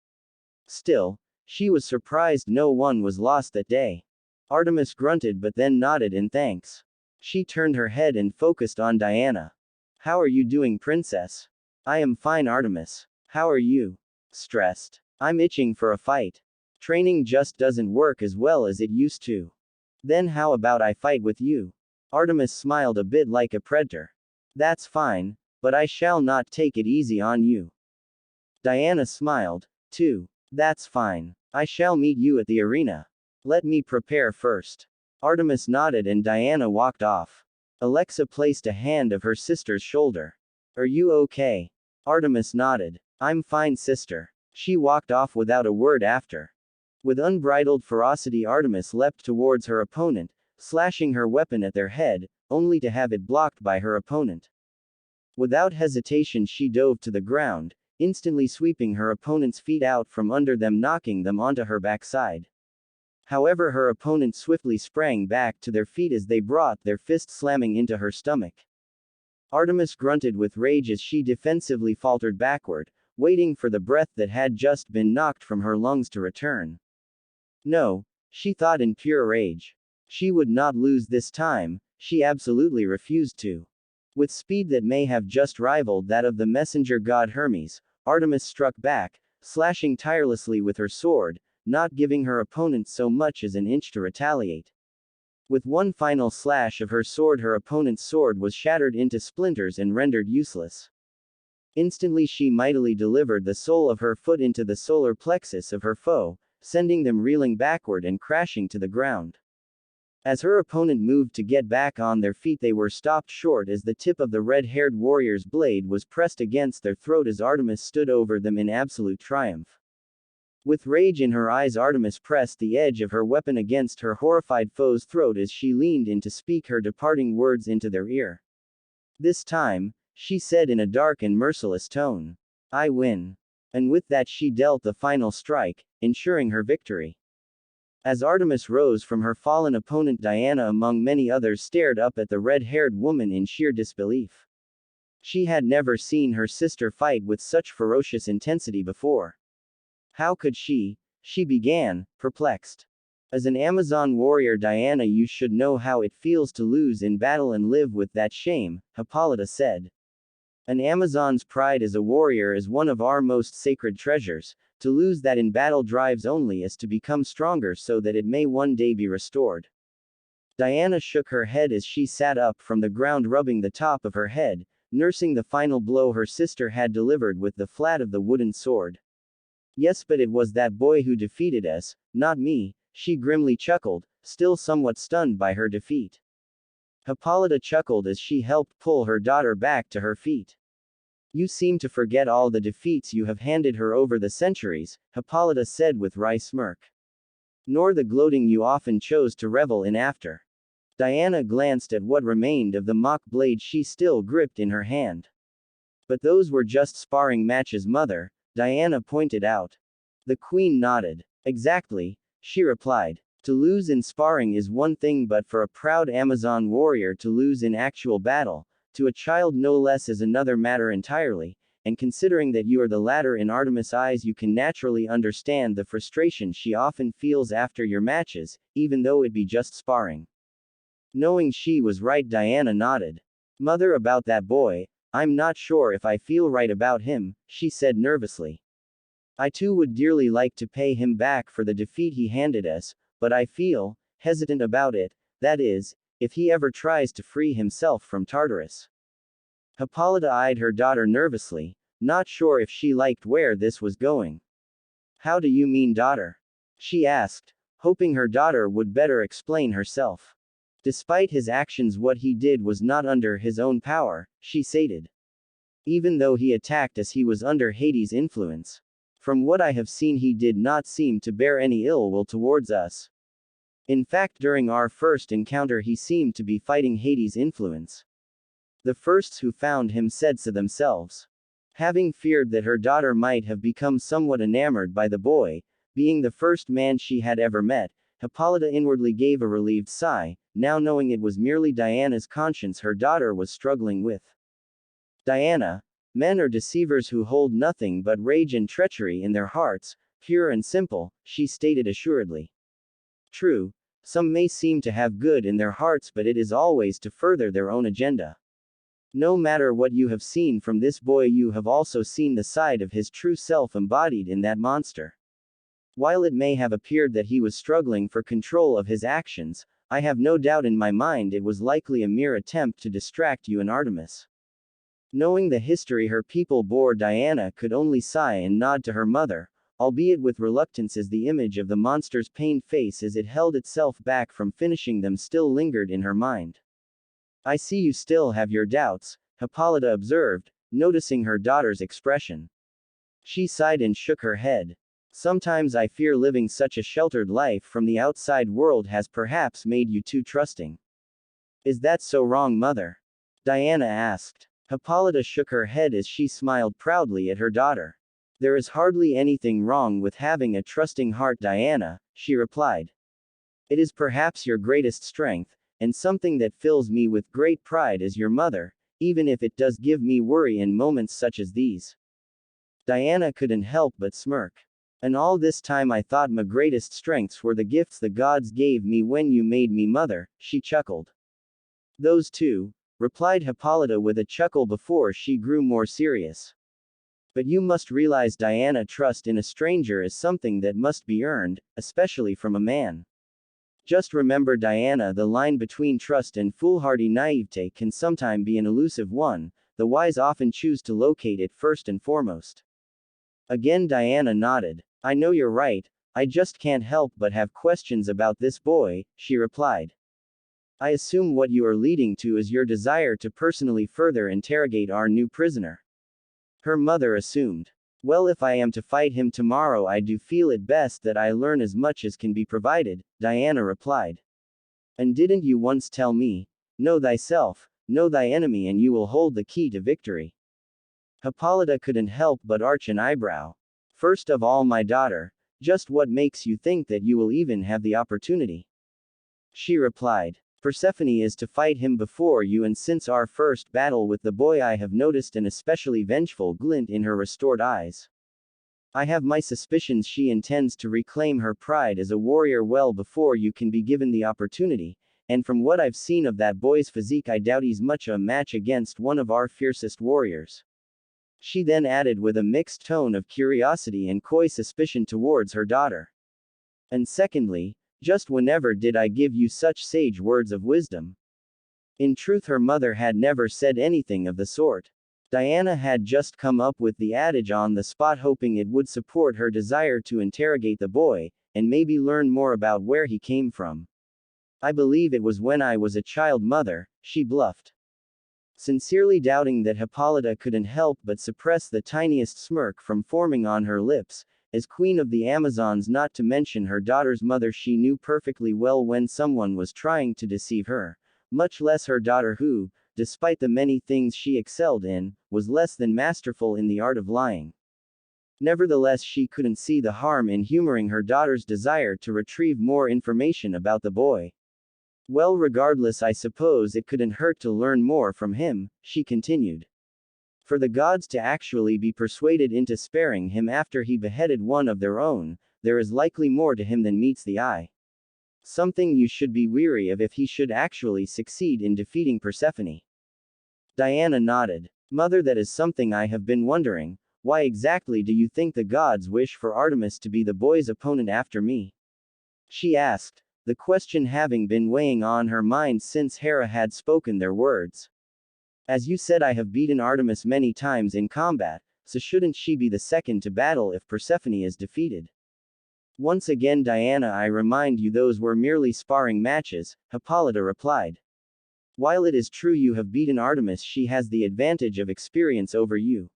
Still, she was surprised no one was lost that day. Artemis grunted but then nodded in thanks. She turned her head and focused on Diana. How are you doing, princess? I am fine, Artemis. How are you? Stressed. I'm itching for a fight. Training just doesn't work as well as it used to. Then how about I fight with you? Artemis smiled a bit like a predator. That's fine, but I shall not take it easy on you. Diana smiled, too. That's fine. I shall meet you at the arena. Let me prepare first. Artemis nodded and Diana walked off. Alexa placed a hand of her sister's shoulder. Are you okay? Artemis nodded. I'm fine, sister. She walked off without a word after. With unbridled ferocity, Artemis leapt towards her opponent, slashing her weapon at their head, only to have it blocked by her opponent. Without hesitation, she dove to the ground, instantly sweeping her opponent's feet out from under them, knocking them onto her backside. However, her opponent swiftly sprang back to their feet as they brought their fists slamming into her stomach. Artemis grunted with rage as she defensively faltered backward, waiting for the breath that had just been knocked from her lungs to return. No, she thought in pure rage. She would not lose this time, she absolutely refused to. With speed that may have just rivaled that of the messenger god Hermes, Artemis struck back, slashing tirelessly with her sword, not giving her opponent so much as an inch to retaliate. With one final slash of her sword, her opponent's sword was shattered into splinters and rendered useless. Instantly she mightily delivered the sole of her foot into the solar plexus of her foe, sending them reeling backward and crashing to the ground. As her opponent moved to get back on their feet, they were stopped short as the tip of the red-haired warrior's blade was pressed against their throat as Artemis stood over them in absolute triumph. With rage in her eyes, Artemis pressed the edge of her weapon against her horrified foe's throat as she leaned in to speak her departing words into their ear. This time, she said in a dark and merciless tone, "I win." And with that she dealt the final strike, ensuring her victory. As Artemis rose from her fallen opponent, Diana among many others stared up at the red-haired woman in sheer disbelief. She had never seen her sister fight with such ferocious intensity before. How could she began, perplexed. As an Amazon warrior, Diana, you should know how it feels to lose in battle and live with that shame, Hippolyta said. An Amazon's pride as a warrior is one of our most sacred treasures. To lose that in battle drives only us to become stronger so that it may one day be restored. Diana shook her head as she sat up from the ground, rubbing the top of her head, nursing the final blow her sister had delivered with the flat of the wooden sword. Yes, but it was that boy who defeated us, not me, she grimly chuckled, still somewhat stunned by her defeat. Hippolyta chuckled as she helped pull her daughter back to her feet. You seem to forget all the defeats you have handed her over the centuries, Hippolyta said with wry smirk. Nor the gloating you often chose to revel in after. Diana glanced at what remained of the mock blade she still gripped in her hand. But those were just sparring matches, mother, Diana pointed out. The queen nodded. Exactly, she replied. To lose in sparring is one thing, but for a proud Amazon warrior to lose in actual battle, to a child no less, is another matter entirely, and considering that you are the latter in Artemis' eyes, you can naturally understand the frustration she often feels after your matches, even though it be just sparring. Knowing she was right, Diana nodded. Mother, about that boy, I'm not sure if I feel right about him, she said nervously. I too would dearly like to pay him back for the defeat he handed us, but I feel hesitant about it, that is, if he ever tries to free himself from Tartarus. Hippolyta eyed her daughter nervously, not sure if she liked where this was going. How do you mean, daughter? She asked, hoping her daughter would better explain herself. Despite his actions, what he did was not under his own power, she stated. Even though he attacked us, he was under Hades' influence. From what I have seen, he did not seem to bear any ill will towards us. In fact, during our first encounter, he seemed to be fighting Hades' influence. The firsts who found him said so themselves. Having feared that her daughter might have become somewhat enamored by the boy, being the first man she had ever met, Hippolyta inwardly gave a relieved sigh, now knowing it was merely Diana's conscience her daughter was struggling with. Diana, men are deceivers who hold nothing but rage and treachery in their hearts, pure and simple, she stated assuredly. True, some may seem to have good in their hearts, but it is always to further their own agenda. No matter what you have seen from this boy, you have also seen the side of his true self embodied in that monster. While it may have appeared that he was struggling for control of his actions, I have no doubt in my mind it was likely a mere attempt to distract you and Artemis. Knowing the history her people bore, Diana could only sigh and nod to her mother, albeit with reluctance, as the image of the monster's pained face as it held itself back from finishing them still lingered in her mind. I see you still have your doubts, Hippolyta observed, noticing her daughter's expression. She sighed and shook her head. Sometimes I fear living such a sheltered life from the outside world has perhaps made you too trusting. Is that so wrong, mother? Diana asked. Hippolyta shook her head as she smiled proudly at her daughter. There is hardly anything wrong with having a trusting heart, Diana, she replied. It is perhaps your greatest strength, and something that fills me with great pride as your mother, even if it does give me worry in moments such as these. Diana couldn't help but smirk. And all this time I thought my greatest strengths were the gifts the gods gave me when you made me mother, she chuckled. Those too, replied Hippolyta with a chuckle before she grew more serious. But you must realize, Diana, trust in a stranger is something that must be earned, especially from a man. Just remember, Diana, the line between trust and foolhardy naivete can sometimes be an elusive one. The wise often choose to locate it first and foremost. Again Diana nodded. I know you're right, I just can't help but have questions about this boy, she replied. I assume what you are leading to is your desire to personally further interrogate our new prisoner. Her mother assumed. Well, if I am to fight him tomorrow, I do feel it best that I learn as much as can be provided, Diana replied. And didn't you once tell me, know thyself, know thy enemy, and you will hold the key to victory? Hippolyta couldn't help but arch an eyebrow. First of all, my daughter, just what makes you think that you will even have the opportunity? She replied. Persephone is to fight him before you, and since our first battle with the boy I have noticed an especially vengeful glint in her restored eyes. I have my suspicions she intends to reclaim her pride as a warrior well before you can be given the opportunity, and from what I've seen of that boy's physique I doubt he's much a match against one of our fiercest warriors. She then added with a mixed tone of curiosity and coy suspicion towards her daughter. And secondly, just whenever did I give you such sage words of wisdom? In truth, her mother had never said anything of the sort. Diana had just come up with the adage on the spot, hoping it would support her desire to interrogate the boy, and maybe learn more about where he came from. I believe it was when I was a child, mother, she bluffed. Sincerely doubting that Hippolyta couldn't help but suppress the tiniest smirk from forming on her lips. As queen of the Amazons, not to mention her daughter's mother, she knew perfectly well when someone was trying to deceive her, much less her daughter who, despite the many things she excelled in, was less than masterful in the art of lying. Nevertheless, she couldn't see the harm in humoring her daughter's desire to retrieve more information about the boy. Well, regardless, I suppose it couldn't hurt to learn more from him, she continued. For the gods to actually be persuaded into sparing him after he beheaded one of their own, there is likely more to him than meets the eye. Something you should be weary of if he should actually succeed in defeating Persephone. Diana nodded. Mother, that is something I have been wondering. Why exactly do you think the gods wish for Artemis to be the boy's opponent after me? She asked, the question having been weighing on her mind since Hera had spoken their words. As you said, I have beaten Artemis many times in combat, so shouldn't she be the second to battle if Persephone is defeated? Once again, Diana, I remind you those were merely sparring matches, Hippolyta replied. While it is true you have beaten Artemis, she has the advantage of experience over you.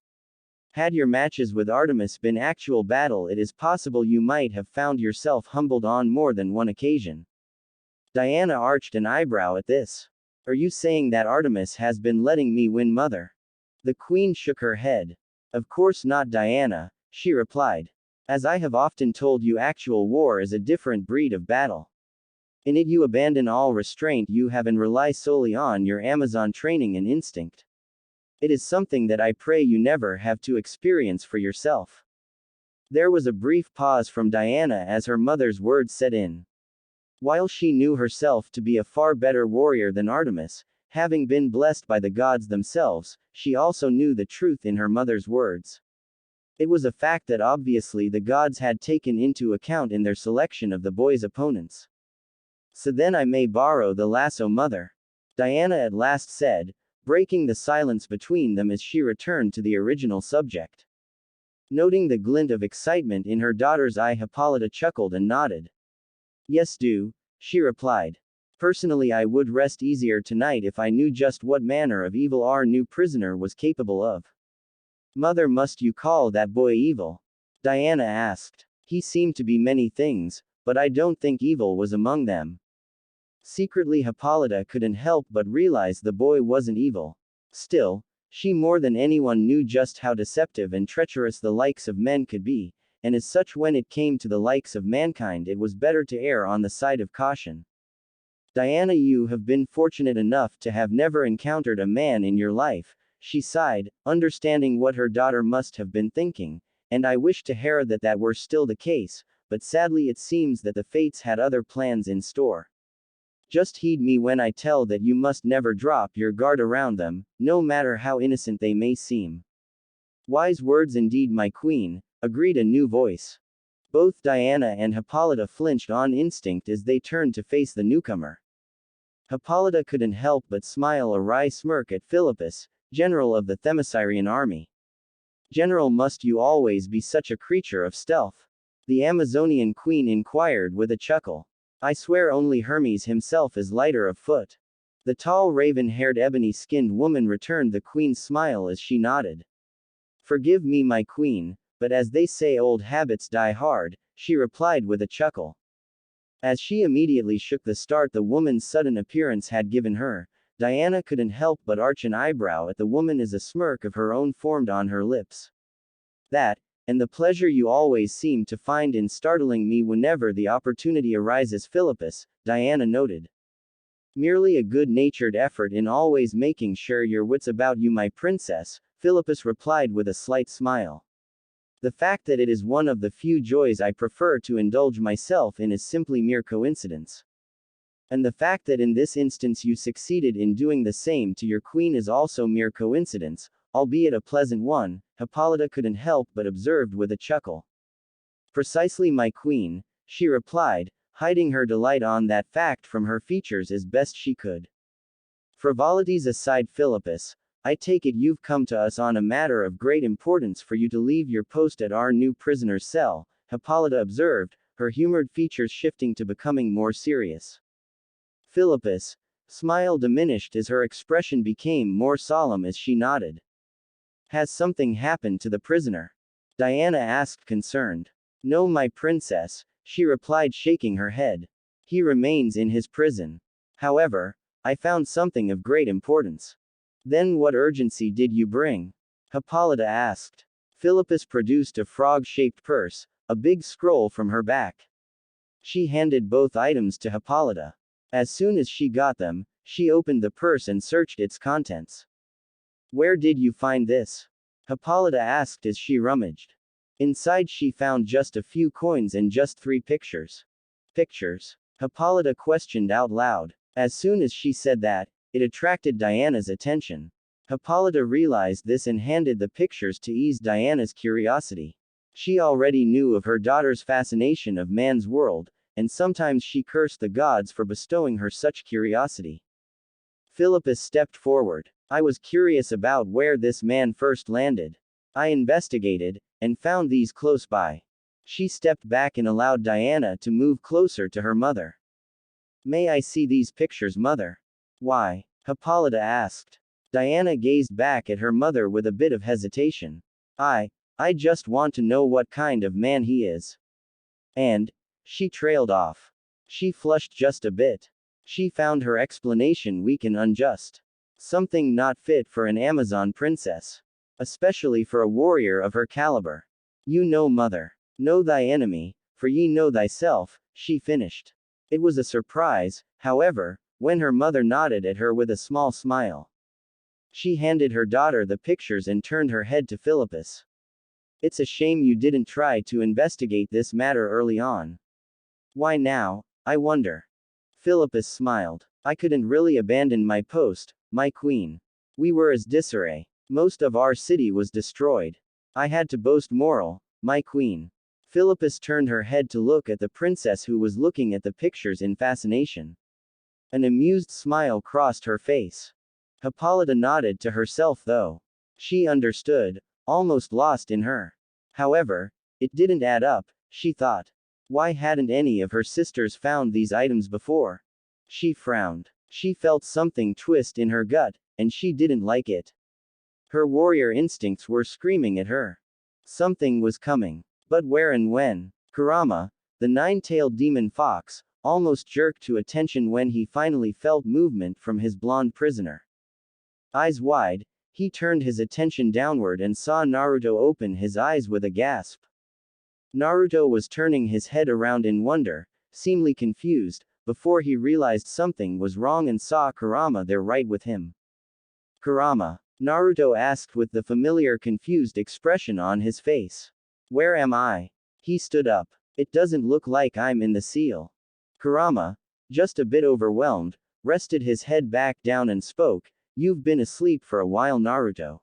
Had your matches with Artemis been actual battle, it is possible you might have found yourself humbled on more than one occasion. Diana arched an eyebrow at this. Are you saying that Artemis has been letting me win, mother? The queen shook her head. Of course not, Diana, she replied. As I have often told you, actual war is a different breed of battle. In it you abandon all restraint you have and rely solely on your Amazon training and instinct. It is something that I pray you never have to experience for yourself. There was a brief pause from Diana as her mother's words set in. While she knew herself to be a far better warrior than Artemis, having been blessed by the gods themselves, she also knew the truth in her mother's words. It was a fact that obviously the gods had taken into account in their selection of the boy's opponents. So then I may borrow the lasso, mother? Diana at last said, breaking the silence between them as she returned to the original subject. Noting the glint of excitement in her daughter's eye, Hippolyta chuckled and nodded. Yes, do, she replied. Personally, I would rest easier tonight if I knew just what manner of evil our new prisoner was capable of. Mother, must you call that boy evil? Diana asked. He seemed to be many things, but I don't think evil was among them. Secretly, Hippolyta couldn't help but realize the boy wasn't evil. Still, she more than anyone knew just how deceptive and treacherous the likes of men could be, and as such, when it came to the likes of mankind, it was better to err on the side of caution. Diana, you have been fortunate enough to have never encountered a man in your life, she sighed, understanding what her daughter must have been thinking, and I wish to Hera that that were still the case, but sadly it seems that the fates had other plans in store. Just heed me when I tell that you must never drop your guard around them, no matter how innocent they may seem. Wise words indeed, my queen, agreed a new voice. Both Diana and Hippolyta flinched on instinct as they turned to face the newcomer. Hippolyta couldn't help but smile a wry smirk at Philippus, general of the Themyscirian army. General, must you always be such a creature of stealth? The Amazonian queen inquired with a chuckle. I swear only Hermes himself is lighter of foot. The tall raven-haired ebony-skinned woman returned the queen's smile as she nodded. Forgive me, my queen, but as they say, old habits die hard, she replied with a chuckle. As she immediately shook the start the woman's sudden appearance had given her, Diana couldn't help but arch an eyebrow at the woman as a smirk of her own formed on her lips. That, and the pleasure you always seem to find in startling me whenever the opportunity arises, Philippus, Diana noted. Merely a good-natured effort in always making sure your wits about you, my princess, Philippus replied with a slight smile. The fact that it is one of the few joys I prefer to indulge myself in is simply mere coincidence. And the fact that in this instance you succeeded in doing the same to your queen is also mere coincidence, albeit a pleasant one, Hippolyta couldn't help but observed with a chuckle. Precisely, my queen, she replied, hiding her delight on that fact from her features as best she could. Frivolities aside, Philippus, I take it you've come to us on a matter of great importance for you to leave your post at our new prisoner's cell, Hippolyta observed, her humored features shifting to becoming more serious. Philippus' smile diminished as her expression became more solemn as she nodded. Has something happened to the prisoner? Diana asked, concerned. No, my princess, she replied, shaking her head. He remains in his prison. However, I found something of great importance. Then what urgency did you bring? Hippolyta asked. Philippus produced a frog-shaped purse, a big scroll from her back. She handed both items to Hippolyta. As soon as she got them, she opened the purse and searched its contents. Where did you find this? Hippolyta asked as she rummaged. Inside she found just a few coins and just 3 pictures. Pictures? Hippolyta questioned out loud. As soon as she said that, it attracted Diana's attention. Hippolyta realized this and handed the pictures to ease Diana's curiosity. She already knew of her daughter's fascination of man's world, and sometimes she cursed the gods for bestowing her such curiosity. Philippus stepped forward. I was curious about where this man first landed. I investigated, and found these close by. She stepped back and allowed Diana to move closer to her mother. May I see these pictures, mother? Why? Hippolyta asked. Diana gazed back at her mother with a bit of hesitation. I just want to know what kind of man he is. And, she trailed off. She flushed just a bit. She found her explanation weak and unjust. Something not fit for an Amazon princess. Especially for a warrior of her caliber. You know, mother. Know thy enemy, for ye know thyself, she finished. It was a surprise, however, when her mother nodded at her with a small smile. She handed her daughter the pictures and turned her head to Philippus. It's a shame you didn't try to investigate this matter early on. Why now, I wonder? Philippus smiled. I couldn't really abandon my post, my queen. We were as disarray. Most of our city was destroyed. I had to boast moral, my queen. Philippus turned her head to look at the princess who was looking at the pictures in fascination. An amused smile crossed her face. Hippolyta nodded to herself though. She understood, almost lost in her. However, it didn't add up, she thought. Why hadn't any of her sisters found these items before? She frowned. She felt something twist in her gut, and she didn't like it. Her warrior instincts were screaming at her. Something was coming. But where and when? Kurama, the 9-tailed demon fox, almost jerked to attention when he finally felt movement from his blonde prisoner. Eyes wide, he turned his attention downward and saw Naruto open his eyes with a gasp. Naruto was turning his head around in wonder, seemingly confused, before he realized something was wrong and saw Kurama there right with him. Kurama? Naruto asked with the familiar confused expression on his face. Where am I? He stood up. It doesn't look like I'm in the seal. Kurama, just a bit overwhelmed, rested his head back down and spoke, "You've been asleep for a while, Naruto.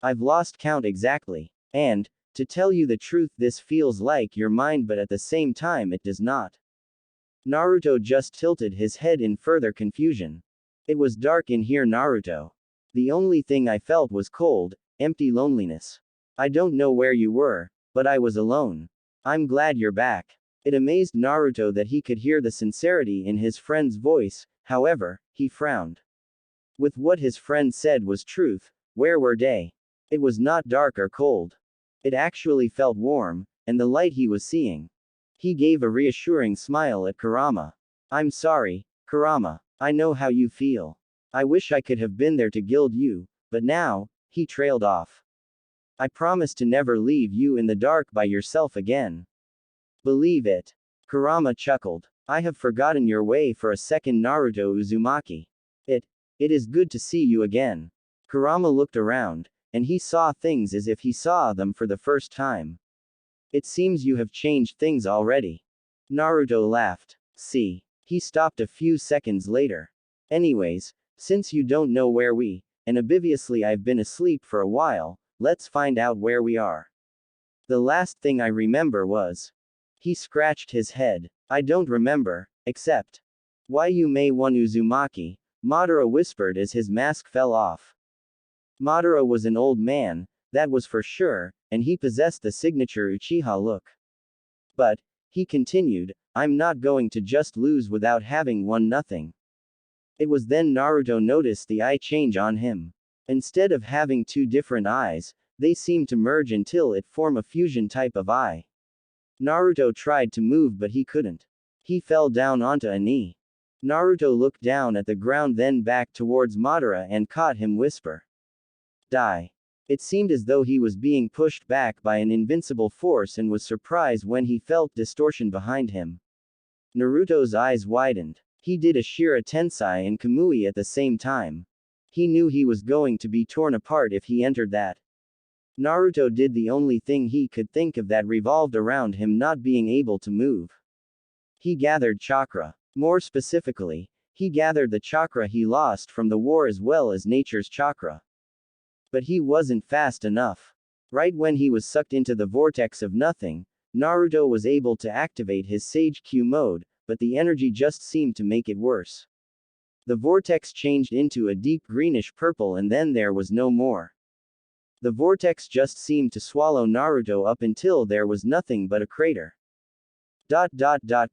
I've lost count exactly. And, to tell you the truth, this feels like your mind, but at the same time it does not." Naruto just tilted his head in further confusion. "It was dark in here, Naruto. The only thing I felt was cold, empty loneliness. I don't know where you were, but I was alone. I'm glad you're back." It amazed Naruto that he could hear the sincerity in his friend's voice, however, he frowned. With what his friend said was truth, where were they? It was not dark or cold. It actually felt warm, and the light he was seeing. He gave a reassuring smile at Kurama. "I'm sorry, Kurama. I know how you feel. I wish I could have been there to gild you, but now," he trailed off. "I promise to never leave you in the dark by yourself again." "Believe it." Kurama chuckled. "I have forgotten your way for a second, Naruto Uzumaki. It is good to see you again." Kurama looked around, and he saw things as if he saw them for the first time. "It seems you have changed things already." Naruto laughed. "See." He stopped a few seconds later. "Anyways, since you don't know where and obviously I've been asleep for a while, let's find out where we are. The last thing I remember was." He scratched his head. "I don't remember, except why you may one Uzumaki," Madara whispered as his mask fell off. Madara was an old man, that was for sure, and he possessed the signature Uchiha look. "But," he continued, "I'm not going to just lose without having won nothing." It was then Naruto noticed the eye change on him. Instead of having two different eyes, they seemed to merge until it formed a fusion type of eye. Naruto tried to move but he couldn't. He fell down onto a knee. Naruto looked down at the ground, then back towards Madara and caught him whisper. "Die." It seemed as though he was being pushed back by an invincible force and was surprised when he felt distortion behind him. Naruto's eyes widened. He did a Shira Tensei and Kamui at the same time. He knew he was going to be torn apart if he entered that. Naruto did the only thing he could think of that revolved around him not being able to move. He gathered chakra. More specifically, he gathered the chakra he lost from the war as well as nature's chakra. But he wasn't fast enough. Right when he was sucked into the vortex of nothing, Naruto was able to activate his Sage Q mode, but the energy just seemed to make it worse. The vortex changed into a deep greenish purple and then there was no more. The vortex just seemed to swallow Naruto up until there was nothing but a crater.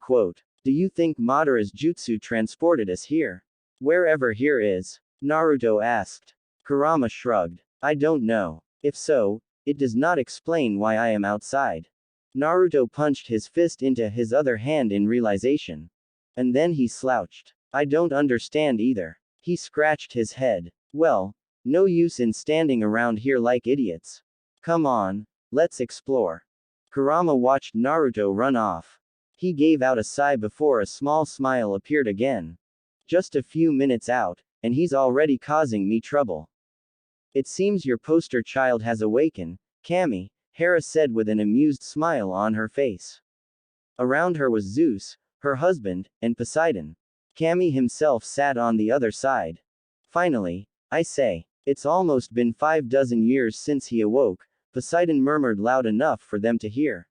Quote. "Do you think Madara's jutsu transported us here? Wherever here is?" Naruto asked. Kurama shrugged. "I don't know. If so, it does not explain why I am outside." Naruto punched his fist into his other hand in realization. And then he slouched. "I don't understand either." He scratched his head. "Well, no use in standing around here like idiots. Come on, let's explore." Kurama watched Naruto run off. He gave out a sigh before a small smile appeared again. "Just a few minutes out, and he's already causing me trouble." "It seems your poster child has awakened, Kami," Hera said with an amused smile on her face. Around her was Zeus, her husband, and Poseidon. Kami himself sat on the other side. "Finally, I say, it's almost been 6 years since he awoke," Poseidon murmured loud enough for them to hear.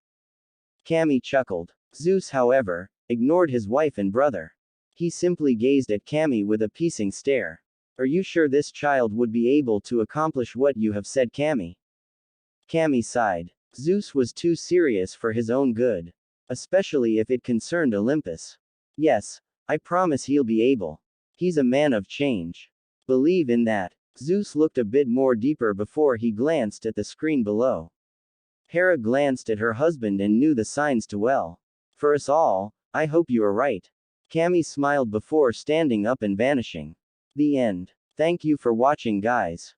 Kami chuckled. Zeus, however, ignored his wife and brother. He simply gazed at Kami with a piercing stare. "Are you sure this child would be able to accomplish what you have said, Kami?" Kami sighed. Zeus was too serious for his own good. Especially if it concerned Olympus. "Yes, I promise he'll be able. He's a man of change. Believe in that." Zeus looked a bit more deeper before he glanced at the screen below. Hera glanced at her husband and knew the signs too well. "For us all, I hope you are right." Kami smiled before standing up and vanishing. The end. Thank you for watching, guys.